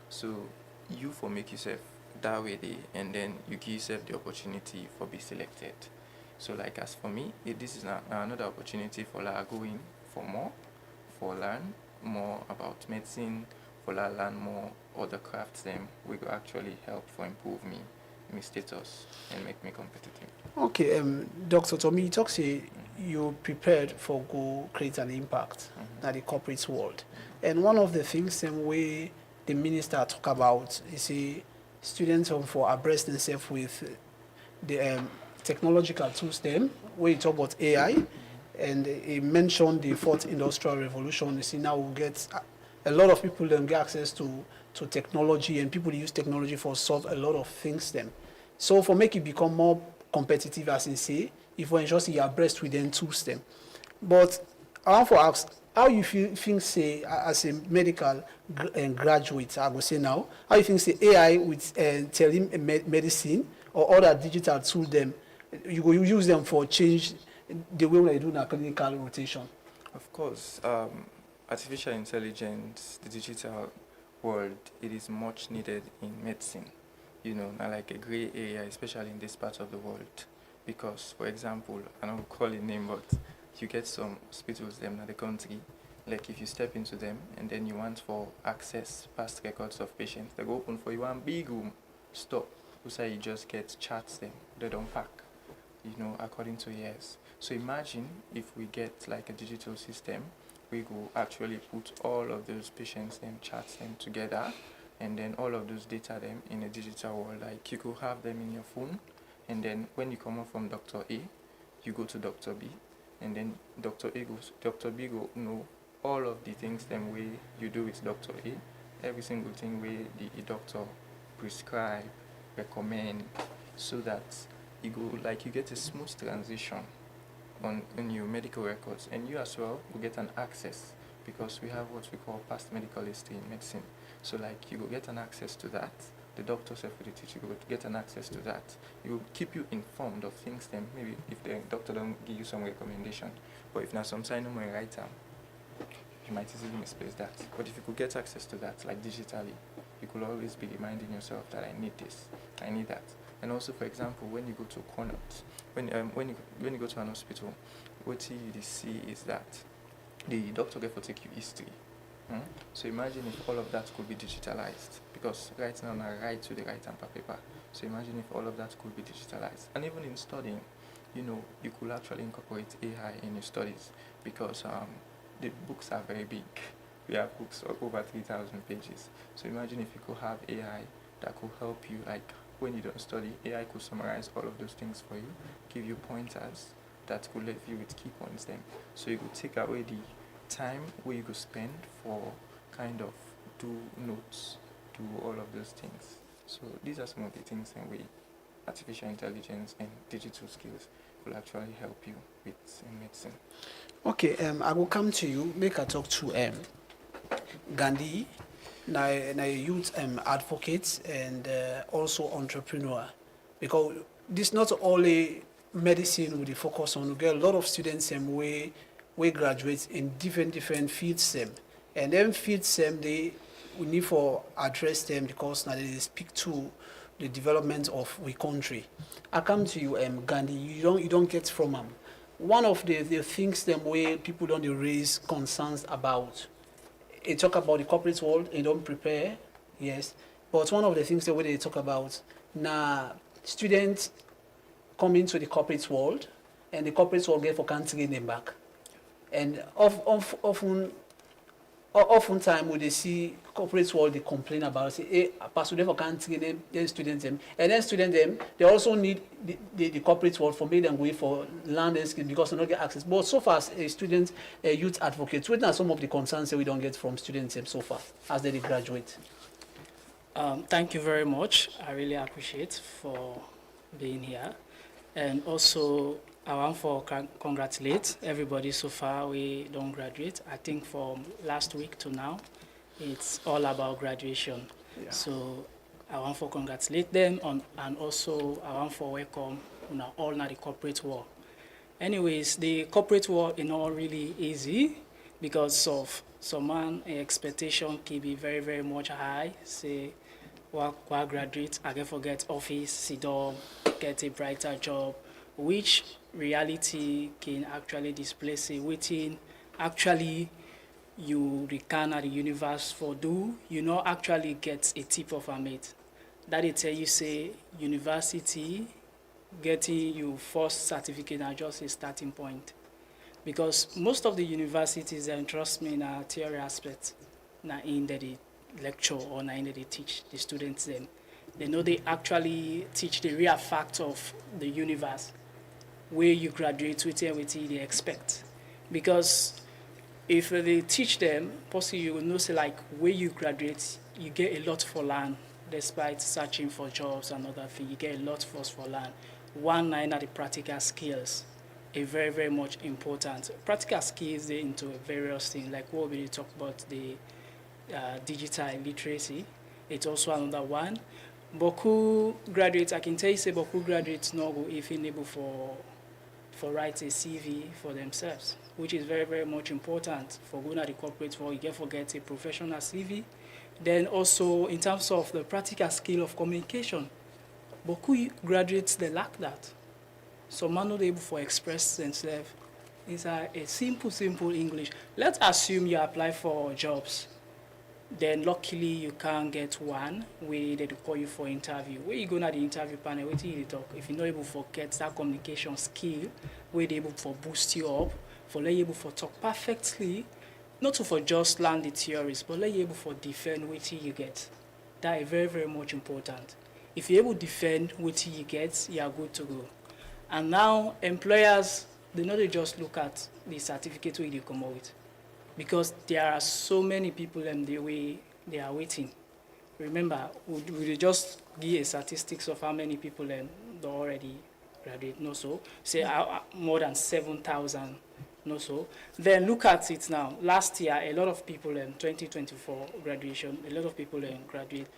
So you for make yourself that way there, and then you give yourself the opportunity for be selected. So like as for me, this is another opportunity for going for more, for learn more about medicine, for learn more other crafts them we will actually help for improve me status and make me competitive. Okay, Dr. Tommy, you talk say you prepared for go create an impact in the corporate world. And one of the things way the minister talk about is students for abreast themselves with the technological tools where you talk about AI, and he mentioned the fourth industrial revolution. You see, now we get a lot of people get access to technology, and people use technology for solve a lot of things So for make it become more competitive, as in say, if we ensure you are abreast with them tools But I want to ask, how you think say as a medical graduate, I will say now, how you think say AI with telemedicine or other digital tools you will use them for change the way we do in clinical rotation? Of course, artificial intelligence, the digital world, it is much needed in medicine. Not like a gray area, especially in this part of the world. Because, for example, I don't call it name, but you get some hospitals in the country, like if you step into them and then you want for access past records of patients, they go open for you one big room, stop, who say you just get charts them, they don't pack, according to years. So imagine if we get like a digital system, we go actually put all of those patients and charts them together, and then all of those data them in a digital world. Like you could have them in your phone, and then when you come out from Dr. A, you go to Dr. B, and then Dr. B go know all of the things them way you do with Dr. A, every single thing way the doctor prescribe, recommend, so that you get a smooth transition on your medical records, and you as well will get an access, because we have what we call past medical history in medicine. So like you will get an access to that. The doctor will teach you will get an access to that. It will keep you informed of things then maybe if the doctor don't give you some recommendation. But if now sometimes no more write down, you might easily misplace that. But if you could get access to that, like digitally, you could always be reminding yourself that I need this, I need that. And also, for example, when you go to Connaught, when you go to an hospital, what you see is that the doctor get to take you history. So imagine if all of that could be digitalized, because right now I write to the right hand paper. So imagine if all of that could be digitalized. And even in studying, you could actually incorporate AI in your studies, because the books are very big. We have books of over 3,000 pages. So imagine if you could have AI that could help you, like when you don't study, AI could summarize all of those things for you, give you pointers that could leave you with key points then. So you could take away the time where you could spend for kind of do notes, do all of those things. So these are some of the things in which artificial intelligence and digital skills will actually help you with in medicine. Okay, I will come to you. Make a talk to Gandhi, now a youth advocate and also entrepreneur, because this not only medicine with the focus on. We get a lot of students we graduate in different fields and then fields we need for address them, because now they speak to the development of we country. I come to you, Gandhi. You don't get from them. One of the things way people don't raise concerns about. They talk about the corporate world. They don't prepare, yes. But one of the things way they talk about now, students come into the corporate world, and the corporate world get for can't get them back. And oftentimes when they see corporate world, they complain about, say, hey, pastor for can't get them students them, and then students them, they also need the corporate world for make them go for land and skill, because they don't get access. But so far as a student, a youth advocate, what are some of the concerns that we don't get from students so far as they graduate? Thank you very much. I really appreciate for being here, and also I want to congratulate everybody so far we don't graduate. I think from last week to now, it's all about graduation. Yeah. So I want to congratulate them and also I want to welcome all now the corporate world. Anyways, the corporate world is not really easy because of some expectation can be very, very much high. Say, while graduate, I can forget office, sit down, get a brighter job, which reality can actually display say waiting actually you reckon at the universe for do, you know actually get a tip of a mate. That they tell you say university getting you first certificate are just a starting point. Because most of the universities, and trust me, in a theory aspect, na in that they lecture or na in that they teach the students them. They know they actually teach the real fact of the universe, where you graduate with and what they expect. Because if they teach them, possibly you will know say like where you graduate, you get a lot for learn, despite searching for jobs and other things, you get a lot for learn. One nine are the practical skills. A very, very much important. Practical skills they into various things, like what we talk about the digital literacy. It's also another one. Boku graduates, I can tell you say Boku graduates now go even able for write a CV for themselves, which is very, very much important for going at the corporate world. You get forget a professional CV. Then also in terms of the practical skill of communication, Boku graduates they lack that. So man not able to express themselves. It's a simple English. Let's assume you apply for jobs. Then luckily you can get one where they call you for interview. Where you go to the interview panel, what you talk? If you're not able to get that communication skill, where they able to boost you up, for let you able to talk perfectly, not to for just learn the theories, but let you able to defend what you get. That is very, very much important. If you're able to defend what you get, you are good to go. And now employers, they not they just look at the certificate where they come out with, because there are so many people and the way they are waiting. Remember, we just give a statistics of how many people they already graduate, no so, say more than 7,000, no so. Then look at it now. Last year, a lot of people in 2024 graduation, a lot of people graduate.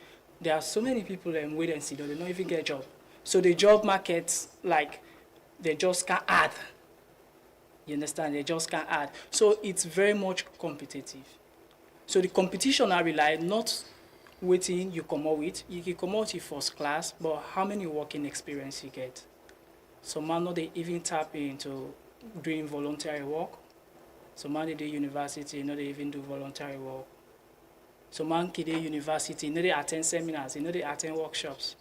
There are so many people wait and see, they don't even get a job. So the job market, like, they just can't add. You understand? They just can't add. So it's very much competitive. So the competition I rely not waiting you come out with. You can come out with first class, but how many working experience you get? So man, no, they even tap into doing voluntary work. So man, they do university, no, they even do voluntary work. So man, they do university, no, they attend seminars, no, they attend workshops.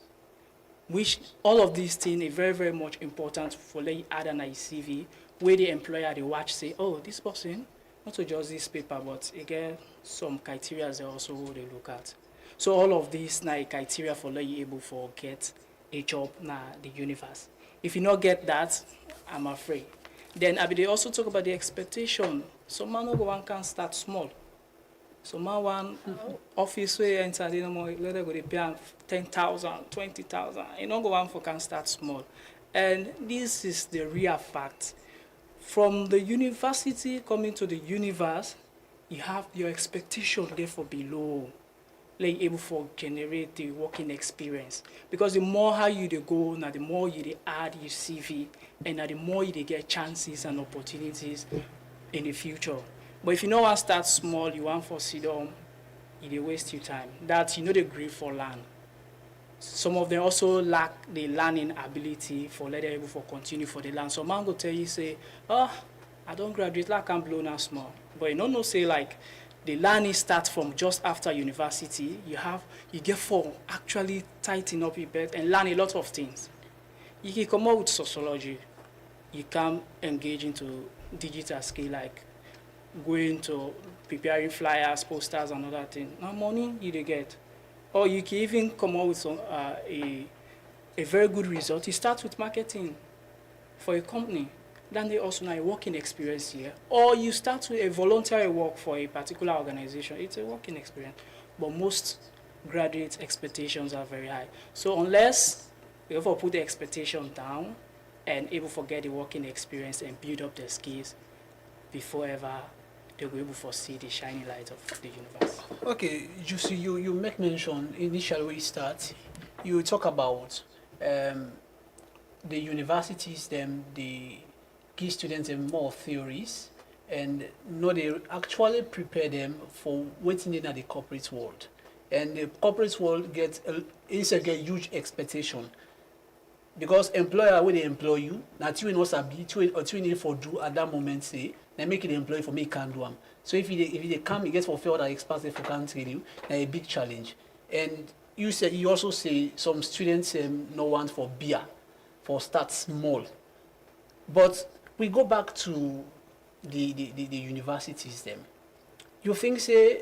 Which all of these things are very, very much important for let you add on a CV, where the employer they watch say, oh, this person, not to just this paper, but again, some criteria they also they look at. So all of these now criteria for let you able for get a job na the universe. If you not get that, I'm afraid. Then they also talk about the expectation. So man one can start small. So man one office where enter they no more let go they pay 10,000, 20,000. You know go one for can start small. And this is the real fact. From the university coming to the universe, you have your expectation therefore below. Like able for generate the working experience. Because the more how you they go, now the more you they add your CV, and now the more you they get chances and opportunities in the future. But if you know want start small, you want for sit down, you they waste your time. That you know the grief for learn. Some of them also lack the learning ability for let them able for continue for the learn. So man go tell you say, oh, I don't graduate, like I can blow now small. But you don't say like the learning starts from just after university. You get for actually tighten up your bed and learn a lot of things. You can come out with sociology. You can engage into digital skill like going to preparing flyers, posters, and other things. Now money you they get. Or you can even come out with some, a very good result. You start with marketing for a company. Then they also now a working experience here. Or you start with a voluntary work for a particular organization. It's a working experience. But most graduate expectations are very high. So unless you ever put the expectation down and able to get the working experience and build up their skills before ever they'll be able to see the shining light of the universe. Okay, you make mention initially when you start, you talk about the universities, they give students more theories and no, they actually prepare them for waiting in at the corporate world. And the corporate world get huge expectation. because employer wey dey employ you na thing wey no sabi thing wey need for do at that moment say na make you dey employ for make you can do am. So if you dey come, you get for fail that experts dey for can train you, na a big challenge. And you also say some students no want for beer, for start small. But we go back to the universities them. You think say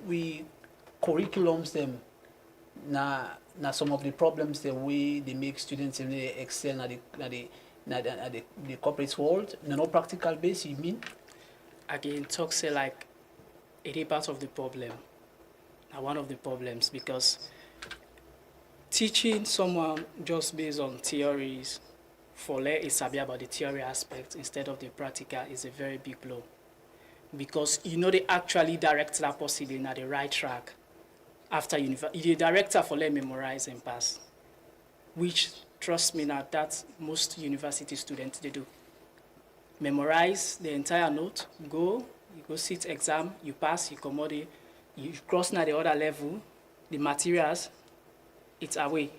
we curriculums them na some of the problems the way they make students excel at the corporate world, no practical base, you mean? Again, talk say like it is part of the problem. Now one of the problems, because teaching someone just based on theories for let it sabi about the theory aspect instead of the practical is a very big blow. Because you know they actually direct that person in the right track after university. The director for let memorize and pass, which trust me now that most university students they do. Memorize the entire note, you go sit exam, you pass, you come out, you cross now the other level, the materials, it's away.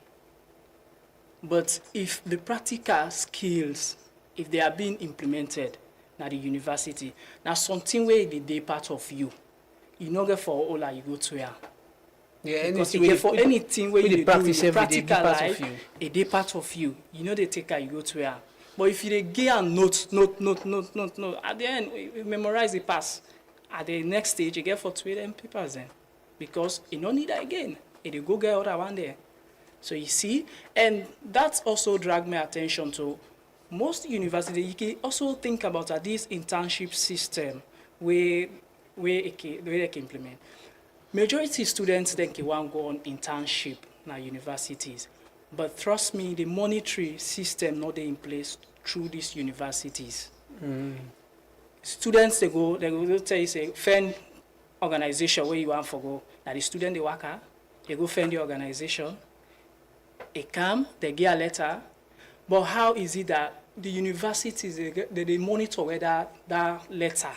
But if the practical skills, if they are being implemented at the university, now something where they part of you, you know get for all you go to here. Yeah, because for anything where you do in the practical life, a day part of you, you know they take care, you go to here. But if you get a note, at the end, you memorize the pass. At the next stage, you get for 2 papers then. Because you don't need that again. You go get other one there. So you see, and that's also dragged my attention to most universities. You can also think about this internship system where they can implement. Majority students then can want go on internship na universities. But trust me, the monetary system not in place through these universities. Students they go tell you say find organization where you want for go. Now the student they work at, they go find the organization. They come, they get a letter. But how is it that the universities they monitor whether that letter,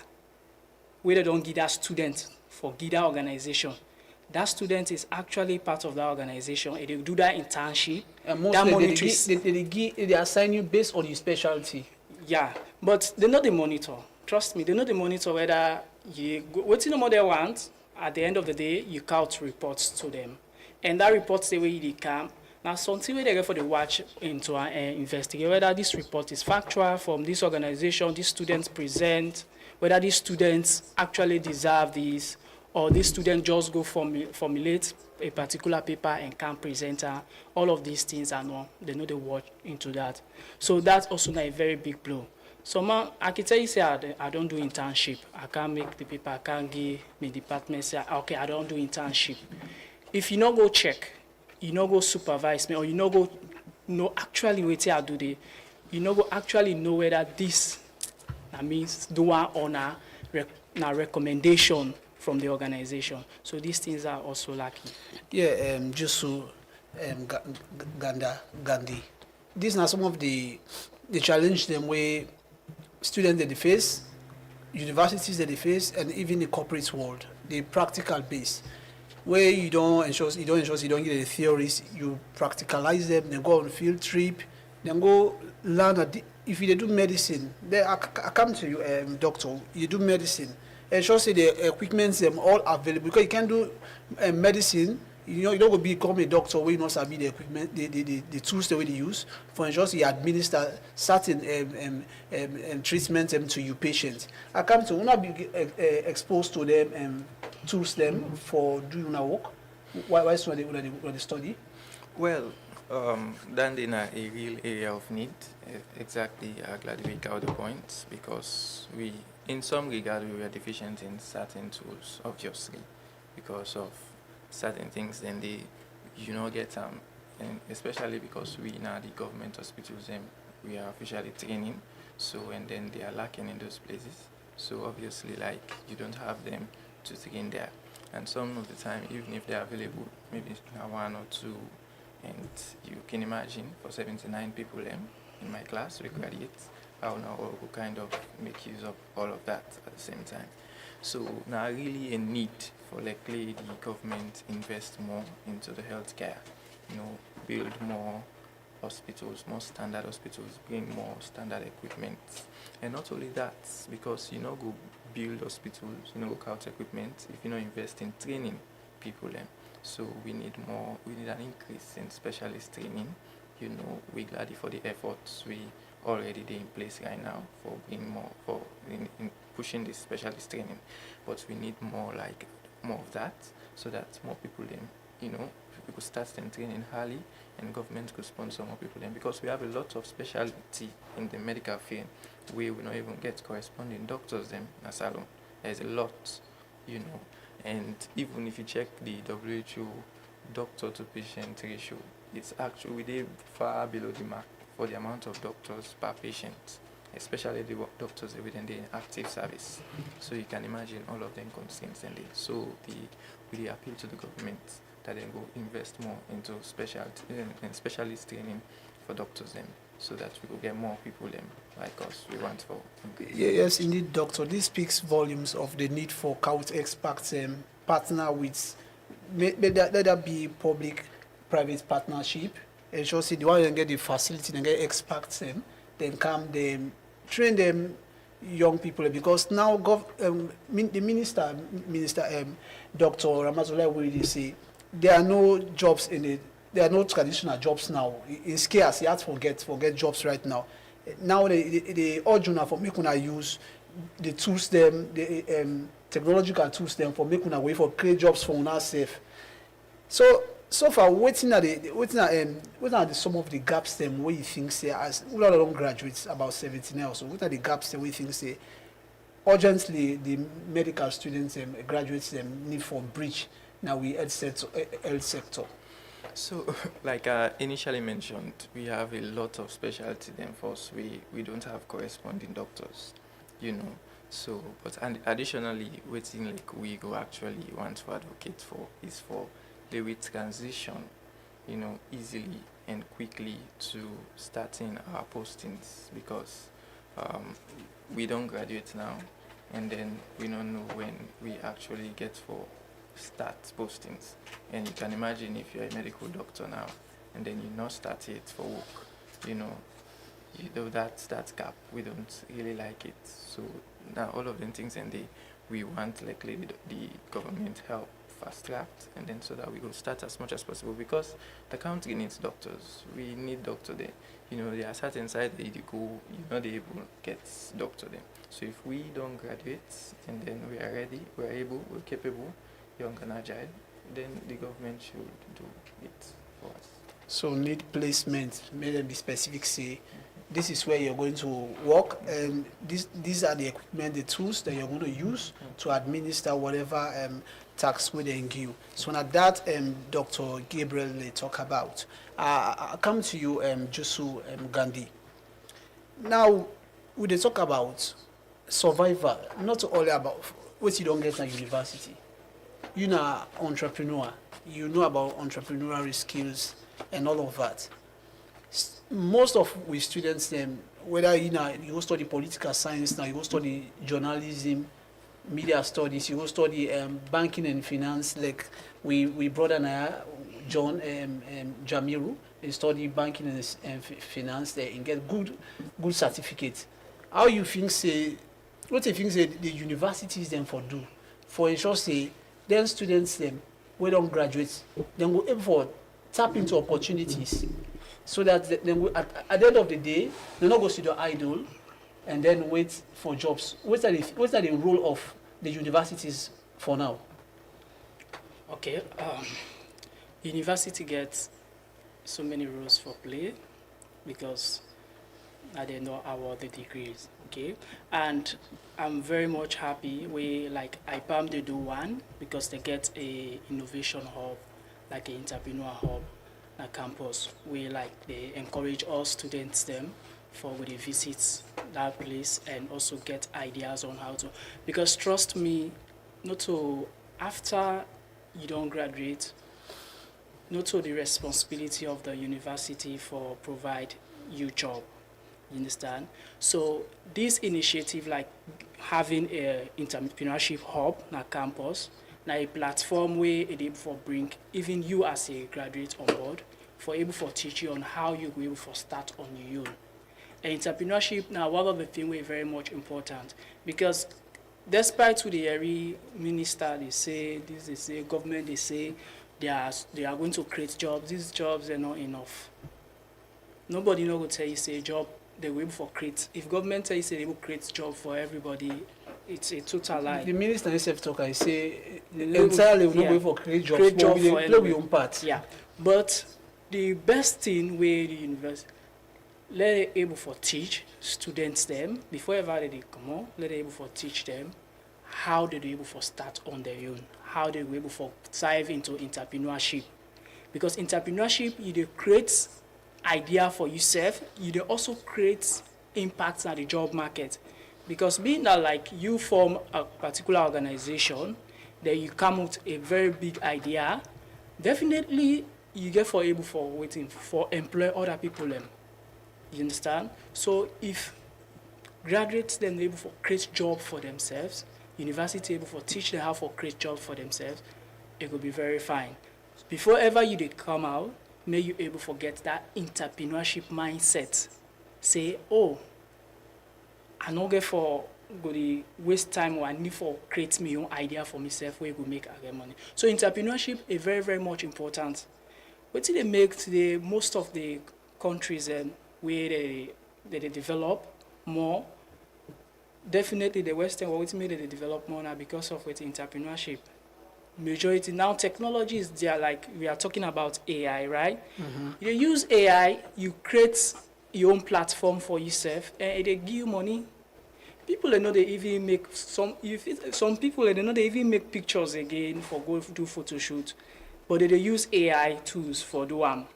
where they don't give that student for give that organization? That student is actually part of that organization. They do that internship. And mostly they assign you based on your specialty. Yeah, but they know the monitor. Trust me, they know the monitor whether you what you know they want. At the end of the day, you count reports to them, and that reports the way they come. Now, something where they get for the watch into and investigate whether this report is factual from this organization, these students present, whether these students actually deserve this, or these students just go formulate a particular paper and can present all of these things are not, they know they watch into that. So that's also a very big blow. So man, I can tell you say I don't do internship. I can't make the paper, I can't give my department say, okay, I don't do internship. If you not go check, you not go supervise me, or you not go know actually what I do there, you not go actually know whether this that means do one honor recommendation from the organization. So these things are also lacking. Yeah, Jusu, Gandhi. These are some of the challenge them where students that they face, universities that they face, and even the corporate world, the practical base, where you don't get the theories, you practicalize them, then go on field trip, then go learn. If you do medicine, I come to you, doctor, you do medicine, ensure say the equipments them all available, because you can do medicine. You know, you don't become a doctor where you not sabi the equipment, the tools the way they use for ensure you administer certain treatments to your patients. I come to not be exposed to them tools them for doing our work. Why so they study? Well, that is a real area of need. Exactly, I'm glad we got the point, because we, in some regard, we were deficient in certain tools, obviously, because of certain things. Then they, get and especially because we now the government hospitals, we are officially training, so and then they are lacking in those places. So obviously, like you don't have them to train there, and some of the time, even if they are available, maybe one or two. And you can imagine for 79 people in my class, we graduate, how now all kind of make use of all of that at the same time. So now really a need for likely the government invest more into the healthcare, build more hospitals, more standard hospitals, bring more standard equipment. And not only that, because you know go build hospitals, you know go count equipment, if you know invest in training people them. So we need an increase in specialist training. You know, we're glad for the efforts we already in place right now for bringing more in pushing this specialist training. But we need more of that, so that more people then, you know, people could start them training early, and government could sponsor more people then, because we have a lot of specialty in the medical field where we not even get corresponding doctors them as alone. There's a lot, you know. And even if you check the WHO doctor to patient ratio, it's actually far below the mark for the amount of doctors per patient, especially the doctors within the active service. So you can imagine all of them constraints in there. So we appeal to the government that they will invest more into specialist training for doctors them, so that we will get more people them like us we want for. Yes, indeed, doctor. This speaks volumes of the need for CAUT experts partner with, let that be public-private partnership. And so see the one that get the facility and get experts then come them train them young people, because now the minister Dr. Ramazola will really say there are no jobs in it. There are no traditional jobs now. It's scarce. You have to forget jobs right now. Now the urgent for make una use the tools them, the technological tools them for make una way for create jobs for una safe. So far, waiting at some of the gaps them where you think say as a lot of graduates about 70 now. So what are the gaps them where you think say urgently the medical students graduates them need for bridge now we health sector. So, like I initially mentioned, we have a lot of specialty then for us. We don't have corresponding doctors, you know. So, and additionally, waiting like we go actually want to advocate for is for the way transition, you know, easily and quickly to starting our postings, because we don't graduate now, and then we don't know when we actually get for start postings. And you can imagine if you're a medical doctor now and then you not start it for work, you know that gap, we don't really like it. So now all of them things, and we want like the government help fast tracked, and then so that we will start as much as possible, because the country needs doctors. We need doctor there. You know, there are certain sides that you go, you're not able to get doctor there. So if we don't graduate and then we are ready, we're able, we're capable, young and agile, then the government should do it for us. So need placement, may them be specific, say this is where you're going to work, and these are the equipment, the tools that you're going to use to administer whatever tax we then give. So now that Dr. Gabriel talk about. I come to you, Josu Gandhi. Now, we they talk about survival, not only about what you don't get at university. You know, entrepreneur. You know about entrepreneurial skills and all of that. Most of we students, whether you go study political science now, you go study journalism, media studies, you go study banking and finance, like we brother and I, John Jamiru, they study banking and finance there and get good certificates. How you think say, what do you think say the universities them for do? For ensure say, then students them, we don't graduate, then go able for tap into opportunities, so that then at the end of the day, they not go to the idle and then wait for jobs. What's the role of the universities for now? Okay, university gets so many roles for play because they not award the degrees. Okay, and I'm very much happy like IPAM they do one because they get a innovation hub, like an entrepreneur hub at campus. They encourage all students them when they visit that place and also get ideas on how to, because trust me, after you don't graduate, not to the responsibility of the university for provide you job. You understand? So this initiative, like having a entrepreneurship hub na campus, na a platform where it for bring even you as a graduate on board for able for teach you on how you go able for start on your own. And entrepreneurship now one of the things we very much important because despite to the area minister they say this they say government they say they are going to create jobs. These jobs are not enough. Nobody know go tell you say job they will for create. If government tell you say they will create job for everybody, it's a total lie. The minister himself talk I say entirely we not go for create jobs job we for play with own part. Yeah. But the best thing where the university let it able for teach students them before ever they come on, let it able for teach them how they able for start on their own, how they able for dive into entrepreneurship. Because entrepreneurship you create idea for yourself, you also create impacts on the job market. Because being that like you form a particular organization, then you come with a very big idea, definitely you get for able for waiting for employ other people them. You understand? So if graduates then able for create job for themselves, university able for teach them how to create job for themselves, it will be very fine. Before ever you they come out, may you able to get that entrepreneurship mindset. Say, oh, I not get for go the waste time or I need for create my own idea for myself where you go make again money. So entrepreneurship is very, very much important. What do they make today? Most of the countries where they develop more, definitely the Western world, what made they develop more now because of with entrepreneurship. Majority now technology is there, like we are talking about AI, right? You use AI, you create your own platform for yourself and they give you money. People they know they even make some people they know they even make pictures again for go do photo shoot, but they use AI tools for do them.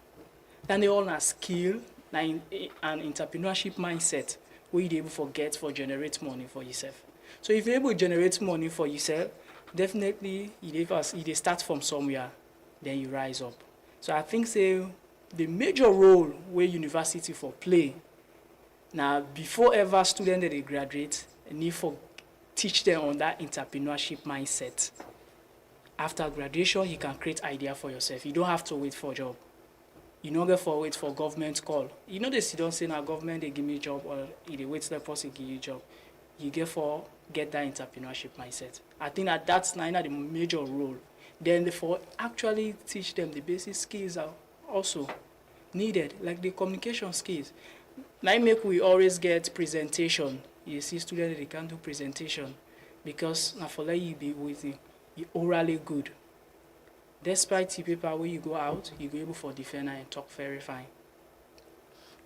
Then they all have skill and entrepreneurship mindset where you able to get for generate money for yourself. So if you're able to generate money for yourself, definitely you start from somewhere, then you rise up. So I think say the major role where university for play now before ever student that they graduate, need for teach them on that entrepreneurship mindset. After graduation, you can create idea for yourself. You don't have to wait for a job. You don't get for wait for government call. You know they don't say now government they give me job or they wait till the person give you job. You get that entrepreneurship mindset. I think that's the major role. Then for actually teach them the basic skills are also needed, like the communication skills. Now make we always get presentation. You see students they can't do presentation because now for let you be with you orally good. Despite the paper where you go out, you go able for defend and talk very fine.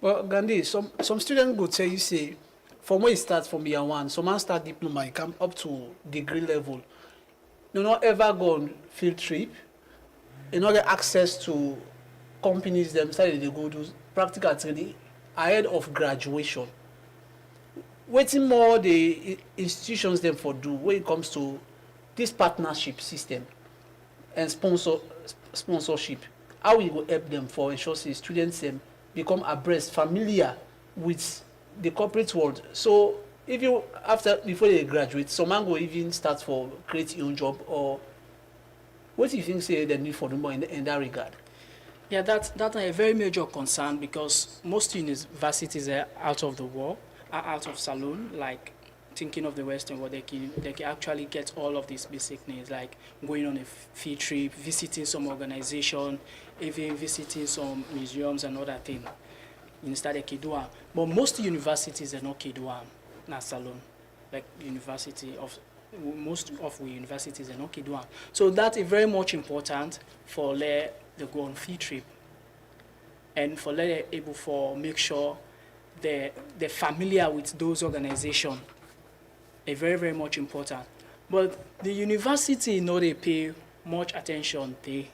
Well, Gandhi, some students go tell you say, from when you start from year one, some man start diploma, you come up to degree level. You not ever go on field trip. You not get access to companies themselves. They go do practical training ahead of graduation. Waiting more the institutions them for do when it comes to this partnership system and sponsorship. How we go help them for ensure say students become abreast, familiar with the corporate world. So if you before they graduate, some man go even start for create your own job, or what do you think say they need for the more in that regard? Yeah, that's a very major concern because most universities are out of the war, are out of saloon, like thinking of the Western world, they can actually get all of these basic needs, like going on a field trip, visiting some organization, even visiting some museums and other things. Instead they can do it. But most universities are not can do it, not salon. Like most of the universities are not can do it. So that is very much important for let they go on field trip. And for let they able for make sure they're familiar with those organizations. Is very, very much important. But the university know they pay much attention to.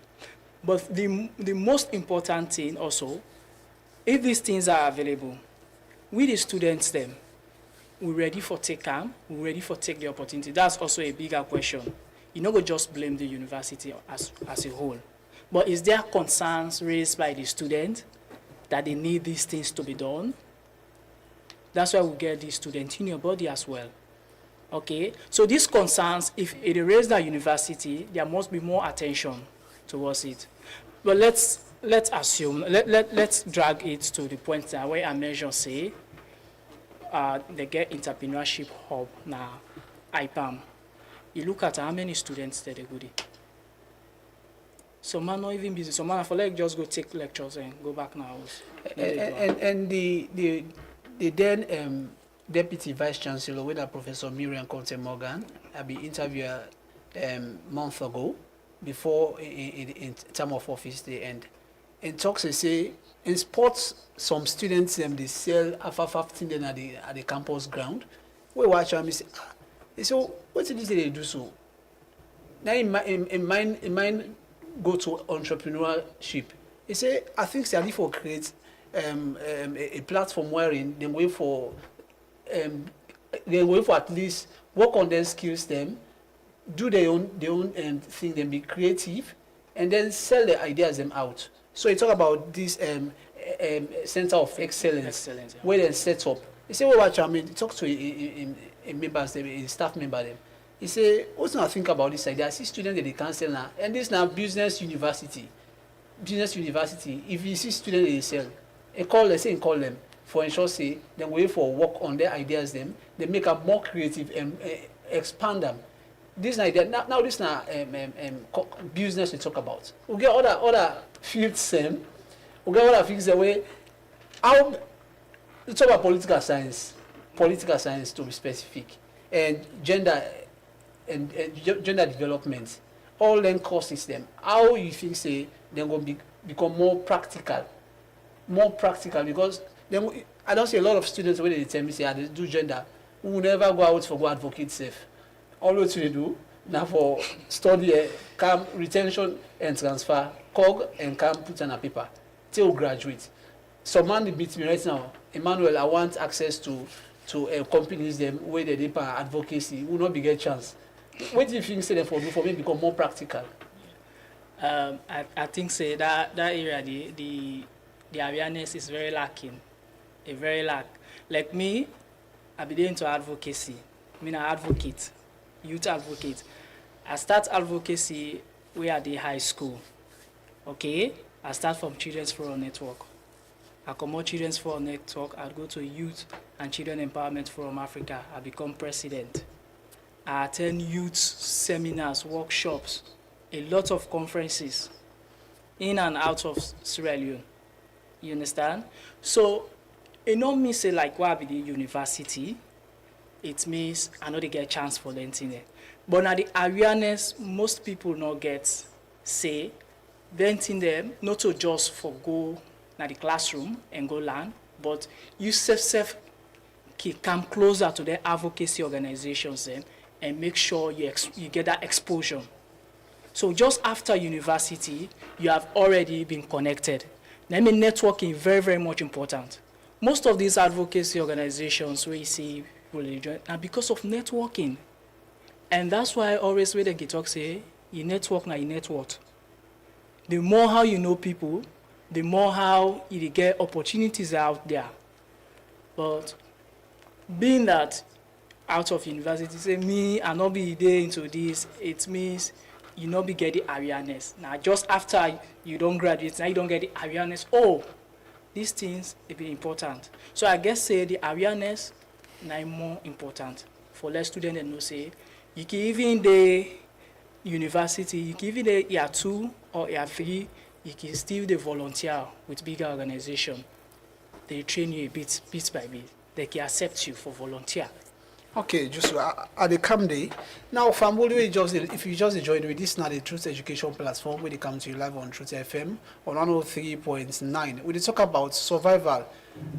But the most important thing also, if these things are available, we the students them, we're ready for take them, we're ready for take the opportunity. That's also a bigger question. You not go just blame the university as a whole. But is there concerns raised by the student that they need these things to be done? That's why we get the student union body as well. Okay, so these concerns, if it is raised at university, there must be more attention towards it. But let's let's assume, let's drag it to the point that where I measure say, they get entrepreneurship hub now, IPAM. You look at how many students that they go there. Some man not even busy. Some man for like just go take lectures and go back now. And the then Deputy Vice Chancellor, with Professor Miriam Conte Morgan, I been interviewed month ago, before in term of office they end. And talks they say in sports, some students they sell alpha 15 then at the campus ground. We watch them say, so what did they do so? Now in mind go to entrepreneurship. He say I think they are for create a platform wherein they wait for at least work on their skills them, do their own thing, then be creative, and then sell their ideas them out. So you talk about this center of excellence yeah. Where they set up. You say, well, watch, I mean, talk to a members, a staff member them. He say, what's not think about this idea? I see students that they cancel now, and this now business university. Business university. If you see students they sell, call them for ensure say then wait for work on their ideas them. They make up more creative and expand them. This idea now this now business we talk about. We get other fields same. We get other things the way how we talk about political science to be specific, and gender gender development. All them courses them. How you think say they're going to become more practical because then I don't see a lot of students when they tell me say they do gender who will never go out for go advocate safe. All what they do now for study come retention and transfer COG and come put on a paper till graduate. Some man beat me right now. Emmanuel, I want access to companies them where they depend advocacy will not be get chance. What do you think say for me become more practical? I think say that area the awareness is very lacking. Very lack. Like me, I be into advocacy. I mean, I advocate, youth advocate. I start advocacy way at the high school. Okay, I start from Children's Forum Network. I come out Children's Forum Network. I go to Youth and Children Empowerment Forum Africa. I become president. I attend youth seminars, workshops, a lot of conferences in and out of Sierra Leone. You understand? So, it don't mean say like why be the university. It means I know they get a chance for learning there. But now the awareness, most people not get say, learning them, not to just for go na the classroom and go learn, but you self come closer to the advocacy organizations then and make sure you get that exposure. So just after university, you have already been connected. I mean, networking is very, very much important. Most of these advocacy organizations where you see religion are because of networking. And that's why I always when they talk say, you network now, you network. The more how you know people, the more how you get opportunities out there. But being that out of university, say me, I not be there into this, it means you not be getting awareness. Now just after you don't graduate, now you don't get the awareness. Oh, these things will be important. So I guess say the awareness now more important for less students and know say you can even the university, you can even the year 2 or year 3, you can still the volunteer with bigger organization. They train you a bit by bit. They can accept you for volunteer. Okay, just at the camp day. Now, if you just joined with this, now the Truth Education platform, where they come to you live on Truth FM on 103.9. We talk about survival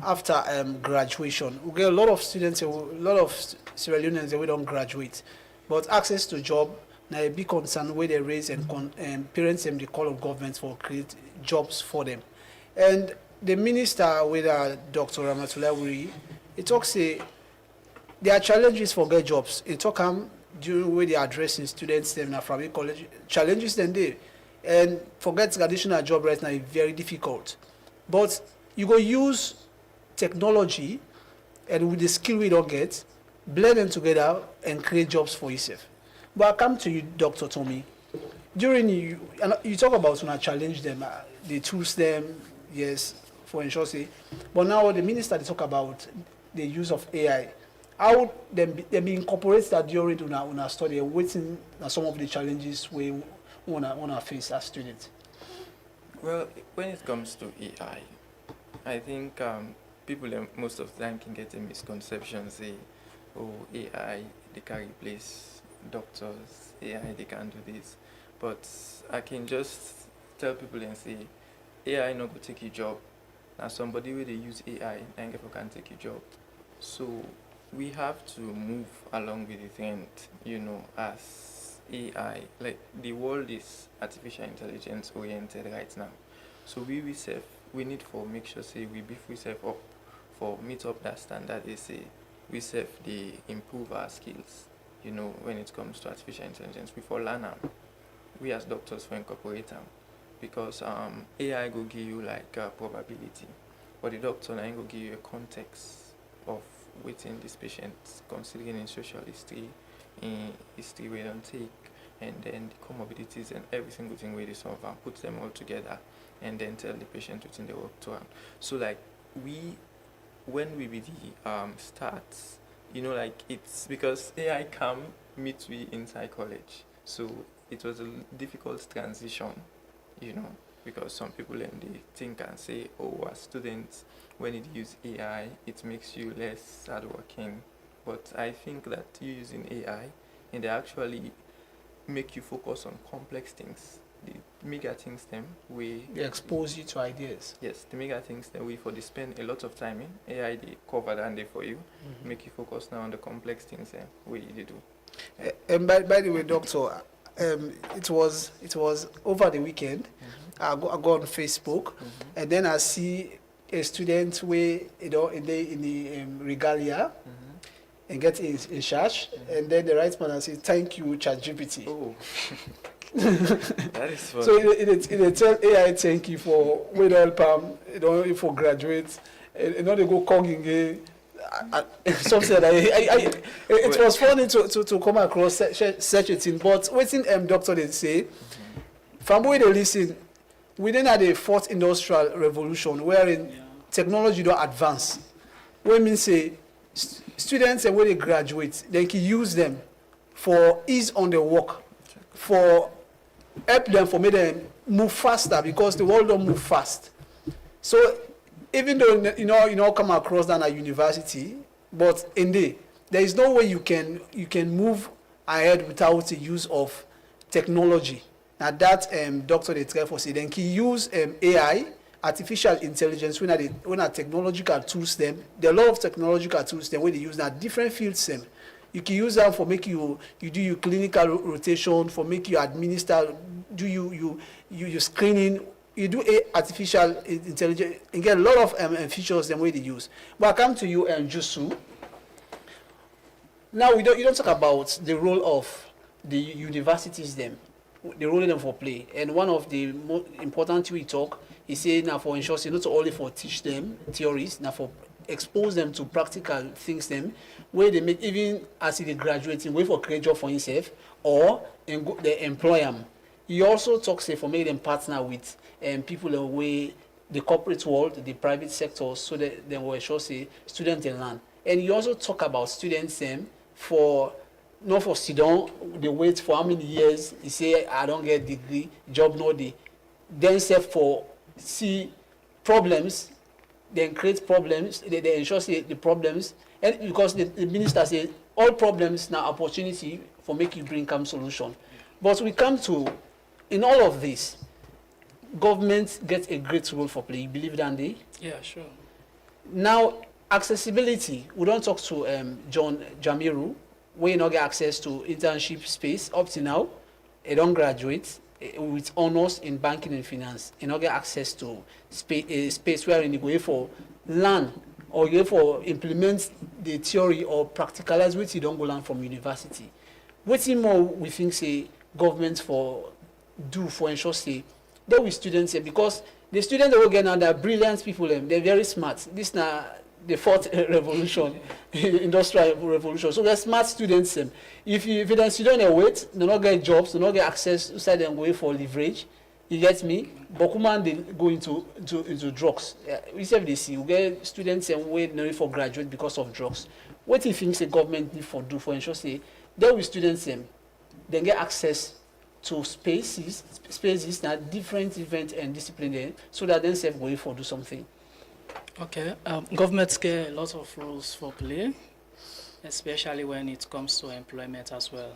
after graduation. We get a lot of students, a lot of Sierra Leoneans that we don't graduate, but access to job now a big concern where they raise and parents them the call of government for create jobs for them. And the minister with Dr. Ramatullah Wuri, he talks say. There are challenges for get jobs. In Tokam, during where they are addressing students them from a college, challenges then they. And for get traditional job right now is very difficult. But you go use technology and with the skill we don't get, blend them together and create jobs for yourself. But I come to you, Dr. Tommy. During you talk about when I challenge them, they choose them, yes, for ensure say. But now the minister they talk about the use of AI. How they be incorporate that during una study, waiting some of the challenges we wanna face as students. Well, when it comes to AI, I think people most of the time can get a misconception, say, oh, AI, they can replace doctors, AI, they can do this. But I can just tell people and say, AI not go take your job. Now somebody where they use AI, and can take your job. So we have to move along with the trend, you know, as AI, like the world is artificial intelligence oriented right now. So we need for make sure say we beef ourselves up for meet up that standard. They say we they improve our skills, you know, when it comes to artificial intelligence. We for learn them. We as doctors for incorporate them. Because AI go give you like probability, but the doctor now go give you a context of waiting this patient, considering in social history, in history we don't take, and then the comorbidities and every single thing we solve and put them all together, and then tell the patient within the work to. So like when we be the starts, you know, like it's because AI come meet we inside college, so it was a difficult transition. You know, because some people they think and say, oh, as students, when you use AI, it makes you less hardworking. But I think that you using AI, and they actually make you focus on complex things. The mega things them they expose you to ideas. Yes, the mega things that they spend a lot of time in. AI they cover that and they for you, make you focus now on the complex things where they do. And by the way, doctor. It was over the weekend. I go on Facebook, and then I see a student where in the regalia and get in charge, and then the right man says, "Thank you, ChatGPT." Oh, that is funny. So it tell AI thank you for with help for graduates, and now they go calling something that it was funny to come across such a thing. But waiting doctor they say, from where they listen, we then had a fourth industrial revolution wherein technology don't advance. What means say students and when they graduate, they can use them for ease on the work, for help them for make them move faster because the world don't move fast. So even though you know come across that at university, but indeed there is no way you can move ahead without the use of technology. Now that doctor they try for say then can use AI, artificial intelligence when a technological tools them. There are a lot of technological tools them where they use that different fields them. You can use them for make you do your clinical rotation, for make you administer, do you screening. You do artificial intelligence and get a lot of features them way they use. But I come to you, Jusu. Now you don't talk about the role of the universities them, the role in them for play. And one of the most important we talk is say now for ensure not only for teach them theories, now for expose them to practical things them where they make even as they graduating way for create job for himself or they employ them. He also talks say for making them partner with people away the corporate world, the private sector, so that they will ensure say students can learn. And you also talk about students for not for sit down, they wait for how many years. He say I don't get degree, job no day. Then say for see problems, then create problems. They ensure say the problems, and because the minister say all problems now opportunity for make you bring come solution. But we come to in all of this, government gets a great role for play. You believe that, Andy? Yeah, sure. Now, accessibility. We don't talk to John Jamiru. We not get access to internship space up to now. They don't graduate with honors in banking and finance. They not get access to space where they go for learn or go for implement the theory or practicalize which you don't go learn from university. What's more we think say government for do for ensure say that with students because the students that we get now they're brilliant people they're very smart. This now the fourth revolution, industrial revolution. So they're smart students. If the student wait, they not get jobs, they not get access inside them way for leverage. You get me? Bokuma they go into drugs. We say they see we get students and wait no for graduate because of drugs. What do you think the government need for do for ensure say there with students then get access to spaces that different event and discipline there, so that then self go for do something. Okay, governments get a lot of rules for play, especially when it comes to employment as well.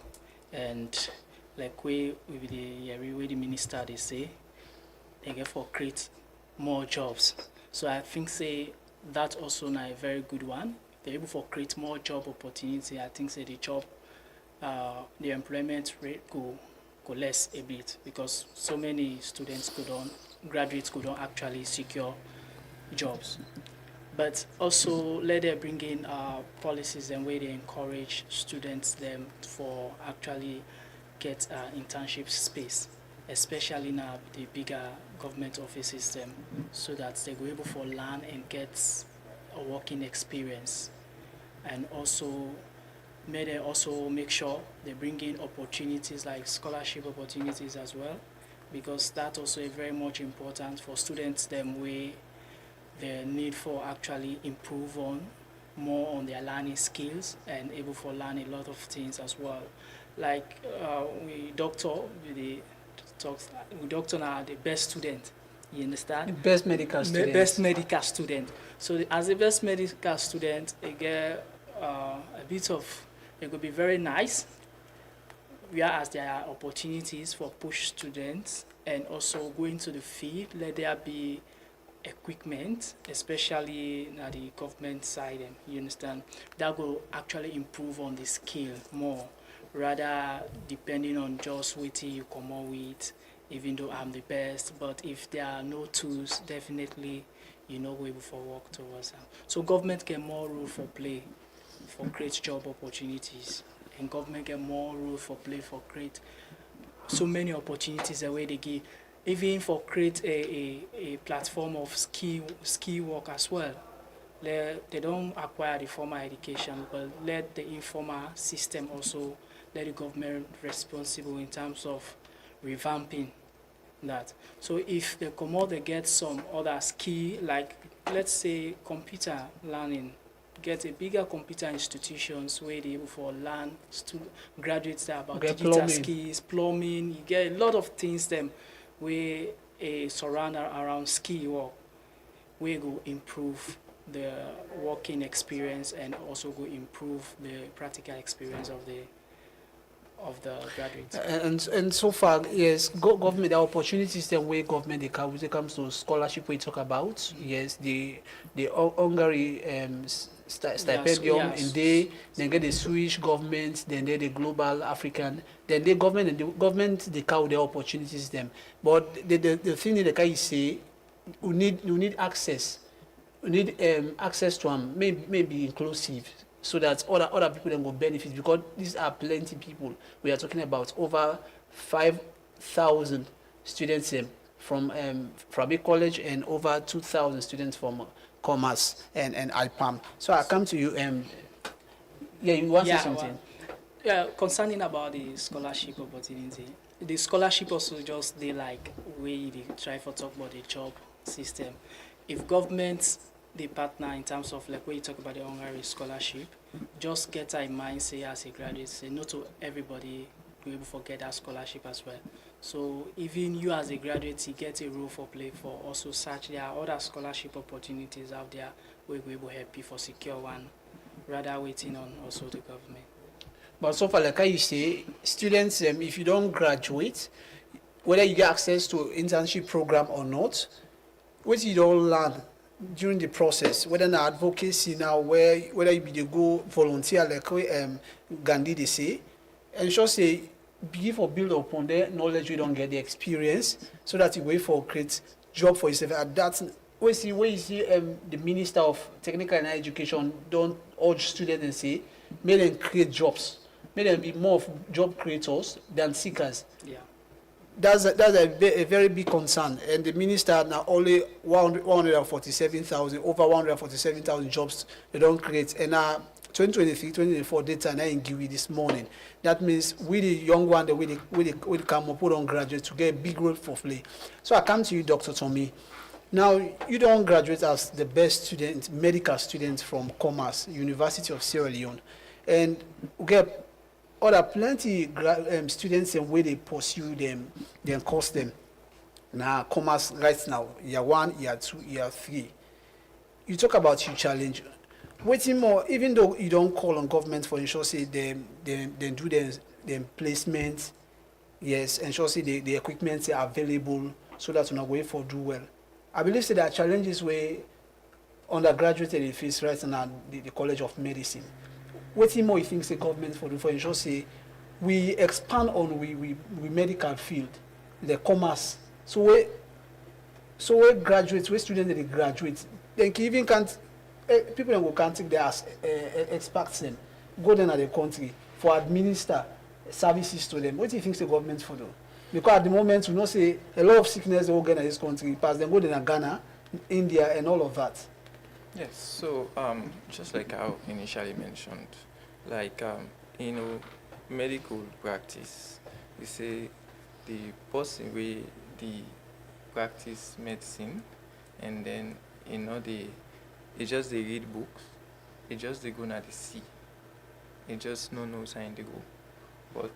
And like we the minister they say, they get for create more jobs. So I think say that also not a very good one. They're able for create more job opportunity. I think say the employment rate go less a bit, because so many graduates could not actually secure jobs. But also let them bring in policies and way they encourage students them for actually get internship space, especially now the bigger government offices them, so that they go able for learn and get a working experience. And also may they also make sure they bring in opportunities like scholarship opportunities as well, because that also is very much important for students them way the need for actually improve on more on their learning skills and able for learn a lot of things as well. Like we doctor now the best student, you understand? The best medical student. The best medical student. So as a best medical student, they get a bit of, it could be very nice, whereas there are opportunities for push students and also going to the field, let there be equipment, especially at the government side, you understand, that will actually improve on the skill more, rather depending on just what you come up with, even though I'm the best, but if there are no tools, definitely you know we're able for work towards them. So government get more role for play for create job opportunities, and government get more role for play for create so many opportunities the way they give, even for create a platform of skill work as well. They don't acquire the formal education, but let the informal system also let the government responsible in terms of revamping that. So if they come out, they get some other skill, like let's say computer learning, get a bigger computer institutions where they able for learn graduates that about digital skills, plumbing, you get a lot of things them where surround around skill work, where go improve the working experience and also go improve the practical experience of the graduates. And so far, yes, government, the opportunities the way government they come when it comes to scholarship we talk about. Yes, the Hungary stipendium, yes. And they get the Swedish government, then they the global African, then the government they carry their opportunities them. But the thing that the guy say, we need access. We need access to them, maybe inclusive, so that other people then go benefit, because these are plenty people. We are talking about over 5,000 students from a college and over 2,000 students from Commerce and IPAM. So I come to you. Yeah, you want to say something? Concerning about the scholarship opportunity, the scholarship also just they like we try for talk about the job system. If government they partner in terms of like when you talk about the Hungary scholarship, just get in mind, say as a graduate, say not to everybody be able to get that scholarship as well. So even you as a graduate, you get a role for play for also search. There are other scholarship opportunities out there where we will help you for secure one, rather waiting on also the government. But so far, like you say, students, if you don't graduate, whether you get access to internship program or not, what you don't learn during the process, whether in advocacy now, whether you be the go volunteer like Gandhi they say, and just say begin for build upon the knowledge you don't get the experience, so that you wait for create job for yourself. And that's where you see the Minister of Technical and Education don't urge students and say make them create jobs, make them be more of job creators than seekers. Yeah. That's a very big concern, and the minister now only over 147,000 jobs they don't create, and 2023-2024 data now in Giwi this morning. That means we the young one that we come up put on graduate to get a big role for play. So I come to you, Dr. Tommy. Now you don't graduate as the best student, medical student from Commerce, University of Sierra Leone, and we get other plenty students and where they pursue them, then cost them. Now Commerce right now, year 1, year 2, year 3. You talk about your challenge. Waiting more, even though you don't call on government for ensure say they do them placement, yes, ensure say the equipment are available so that you're not going for do well. I believe that there are challenges where undergraduate they face right now at the College of Medicine. Waiting more, you think the government for ensure say we expand on we medical field, the commerce. So we graduates, we students they graduate, then even can't people who can't take their experts them go down at the country for administer services to them. What do you think the government for do? Because at the moment we know say a lot of sickness they will get in this country, pass them go down to Ghana, India, and all of that. Yes. So just like I initially mentioned, like medical practice, we say the person we the practice medicine, and then they just they read books, they just they go na the sea, they just no sign they go. But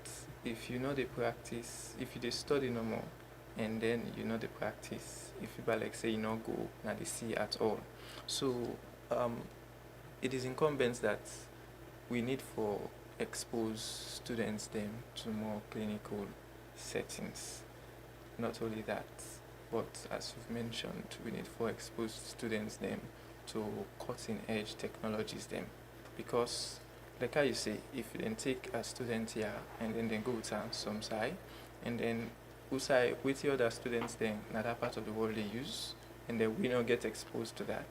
if you know the practice, if you study no more, and then you know the practice, if you like say you not go na the sea at all, so it is incumbent that we need for expose students them to more clinical settings. Not only that, but as you've mentioned, we need for expose students them to cutting edge technologies them, because like how you say, if you then take a student here and then go to some side, and then usai with the other students then another part of the world they use, and then we don't get exposed to that,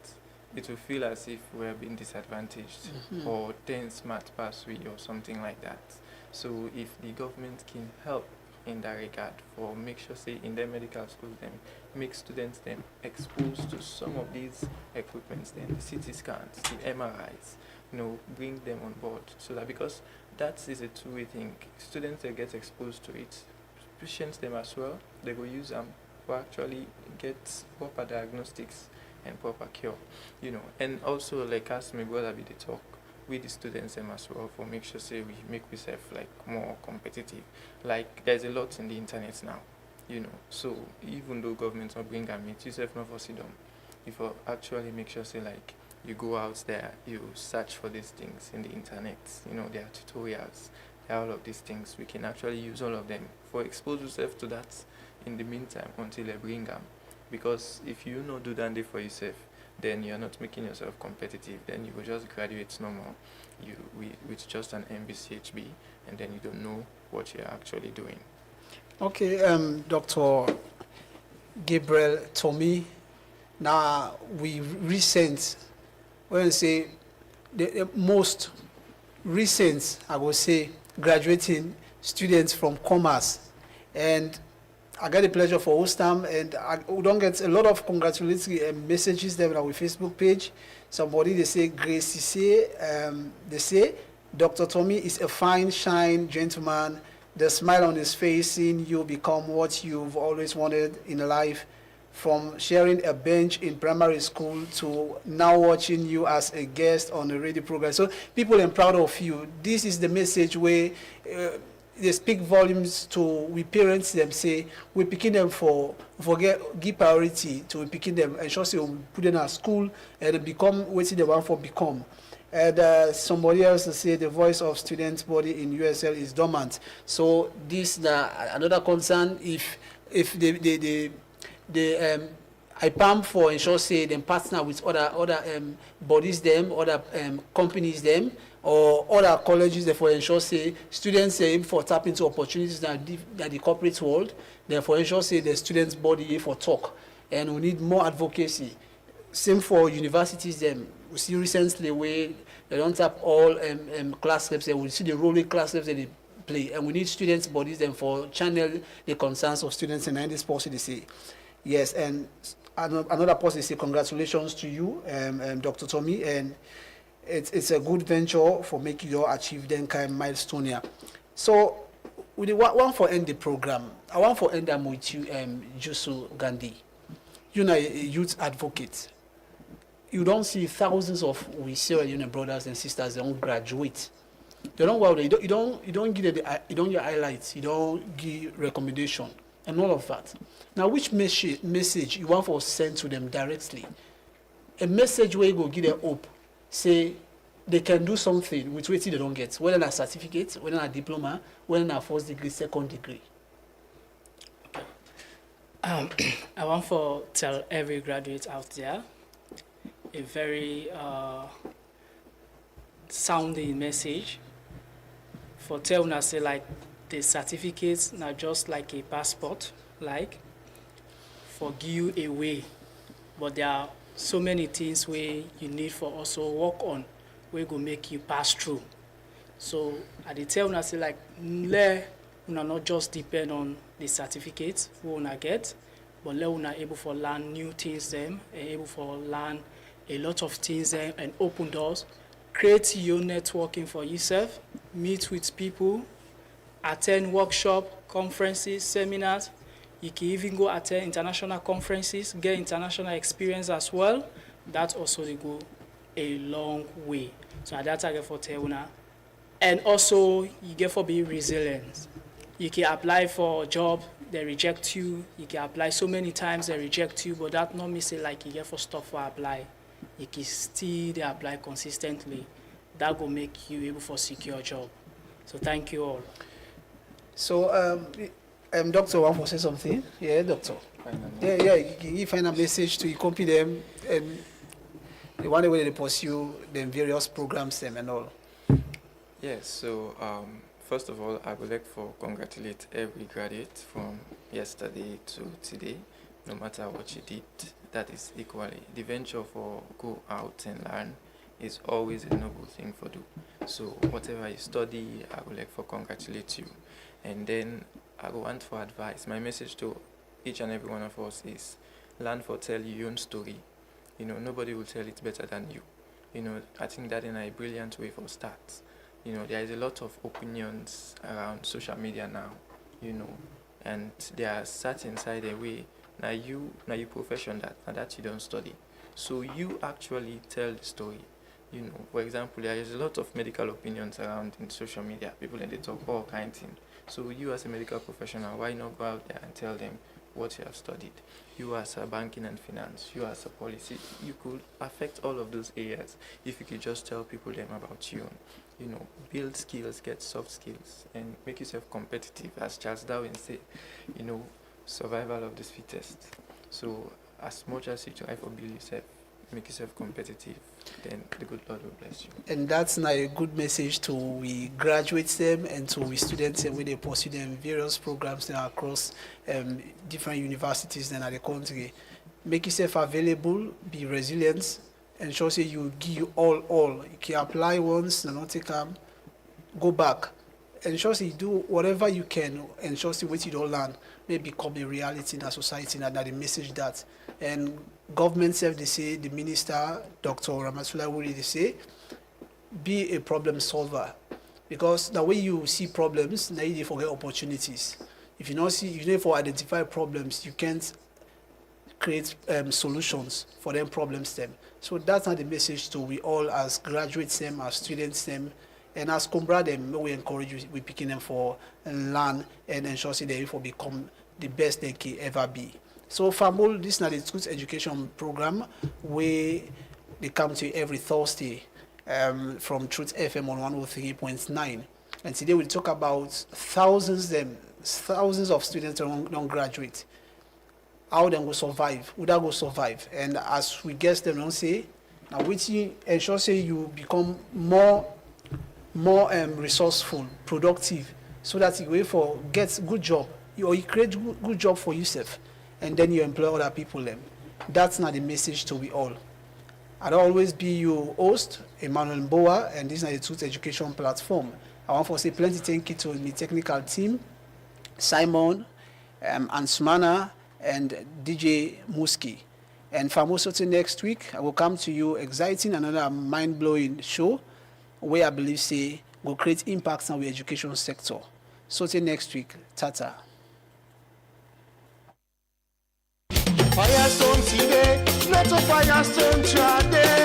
it will feel as if we are being disadvantaged or 10 smart pass we or something like that. So if the government can help in that regard, for make sure say in their medical schools them make students them exposed to some of these equipments, then the CT scans, the MRIs, bring them on board, so that, because that is a two-way thing. Students they get exposed to it, patients them as well, they will use them to actually get proper diagnostics and proper cure, and also like as my brother be the talk with the students them as well, for make sure say we make ourselves like more competitive. Like there's a lot in the internet now, so even though governments not bring them, it yourself not for sit down. If you actually make sure say like you go out there, you search for these things in the internet, there are tutorials, there are all of these things, we can actually use all of them for expose yourself to that in the meantime until they bring them. Because if you not do that for yourself, then you're not making yourself competitive, then you will just graduate no more with just an MBCHB, and then you don't know what you're actually doing. Okay, Dr. Gabriel Tommy, now we recent, when I say the most recent, I will say, graduating students from Commerce, and I get the pleasure for hosting, and we don't get a lot of congratulatory messages there on our Facebook page. Somebody they say Gracie they say Dr. Tommy is a fine, shine gentleman. The smile on his face, seeing you become what you've always wanted in life, from sharing a bench in primary school to now watching you as a guest on the radio program. So people are proud of you. This is the message where they speak volumes to we parents them, say we picking them give priority to we picking them, and sure say we put them at school and become what they want for become. And somebody else say the voice of students body in USL is dormant. So this another concern, if the IPAM for ensure say them partner with other bodies them, other companies them, or other colleges therefore ensure say students aim for tap into opportunities that the corporate world, therefore ensure say the students body for talk, and we need more advocacy. Same for universities them. We see recently where they don't tap all class reps, and we see the role class reps that they play, and we need students bodies them for channel the concerns of students, and this policy they say. Yes, and another person say congratulations to you, Dr. Tommy, and it's a good venture for making you achieve them kind of milestone here. So we one for end the program. I want for end them with you, Jusu Gandhi. You know, a youth advocate. You don't see thousands of we Sierra Leone brothers and sisters. They don't graduate. They don't go out there. You don't give you don't get highlights. You don't give recommendation and all of that. Now, which message you want for send to them directly? A message where you go give them hope. Say they can do something with what they don't get. Whether a certificate, whether a diploma, whether a first degree, second degree. I want to tell every graduate out there a very sounding message for tell una say like the certificates not just like a passport, like for give you a way, but there are so many things where you need for also work on where go make you pass through. So I did tell una say like let una not just depend on the certificates we una get, but let una able for learn new things them and able for learn a lot of things them and open doors. Create your networking for yourself, meet with people, attend workshop, conferences, seminars. You can even go attend international conferences, get international experience as well. That also they go a long way. So that's I get for Teuna. And also you get for being resilient. You can apply for a job, they reject you. You can apply so many times, they reject you, but that not mean say like you get for stuff for apply. You can still they apply consistently. That will make you able for secure job. So thank you all. So doctor want to say something? Yeah, doctor. Yeah, you find a message to accompany them and the one way they pursue them various programs them and all. Yes, so first of all, I would like to congratulate every graduate from yesterday to today, no matter what you did. That is equally. The venture for go out and learn is always a noble thing for do. So whatever you study, I would like to congratulate you. And then I want for advice. My message to each and every one of us is learn for tell your own story. You know, nobody will tell it better than you. You know, I think that is a brilliant way for start. You know, there is a lot of opinions around social media now, you know, and they are sat inside a way. Now you profession that you don't study. So you actually tell the story. You know, for example, there is a lot of medical opinions around in social media. People and they talk all kinds of things. So you as a medical professional, why not go out there and tell them what you have studied? You as a banking and finance, you as a policy, you could affect all of those areas if you could just tell people them about you. You know, build skills, get soft skills, and make yourself competitive. As Charles Darwin said, you know, survival of the fittest. So as much as you try to build yourself, make yourself competitive, then the good Lord will bless you. And that's not a good message to we graduates them and to we students and when they pursue them various programs that are across different universities in the country. Make yourself available, be resilient, ensure say you give you all. You can apply once, and not take them, go back. Ensure say you do whatever you can, ensure say what you don't learn may become a reality in our society, and that the message that. And government self they say, the minister, Dr. Ramasula Wuri, they say, be a problem solver. Because the way you see problems, now you forget opportunities. If you don't identify problems, you can't create solutions for them problems them. So that's not the message to we all as graduates them, as students them, and as Combra them, we encourage you, we picking them for learn and ensure that they will become the best they can ever be. So FAMUL, this is not the Truth Education Program where they come to you every Thursday from Truth FM on 103.9. And today we'll talk about thousands of students who don't graduate. How they will survive, would that go survive? And as we guess them don't say, now which ensure say you become more resourceful, productive, so that you wait for get good job, or you create good job for yourself, and then you employ other people them. That's not the message to we all. I'll always be your host, Emmanuel Mboa, and this is the Truth Education Platform. I want to say plenty thank you to the technical team, Simon, Ansmana, and DJ Muski. And Famoso till next week, I will come to you exciting another mind-blowing show where I believe say will create impacts on the education sector. So till next week, tata. Firestone today, not a Firestone today.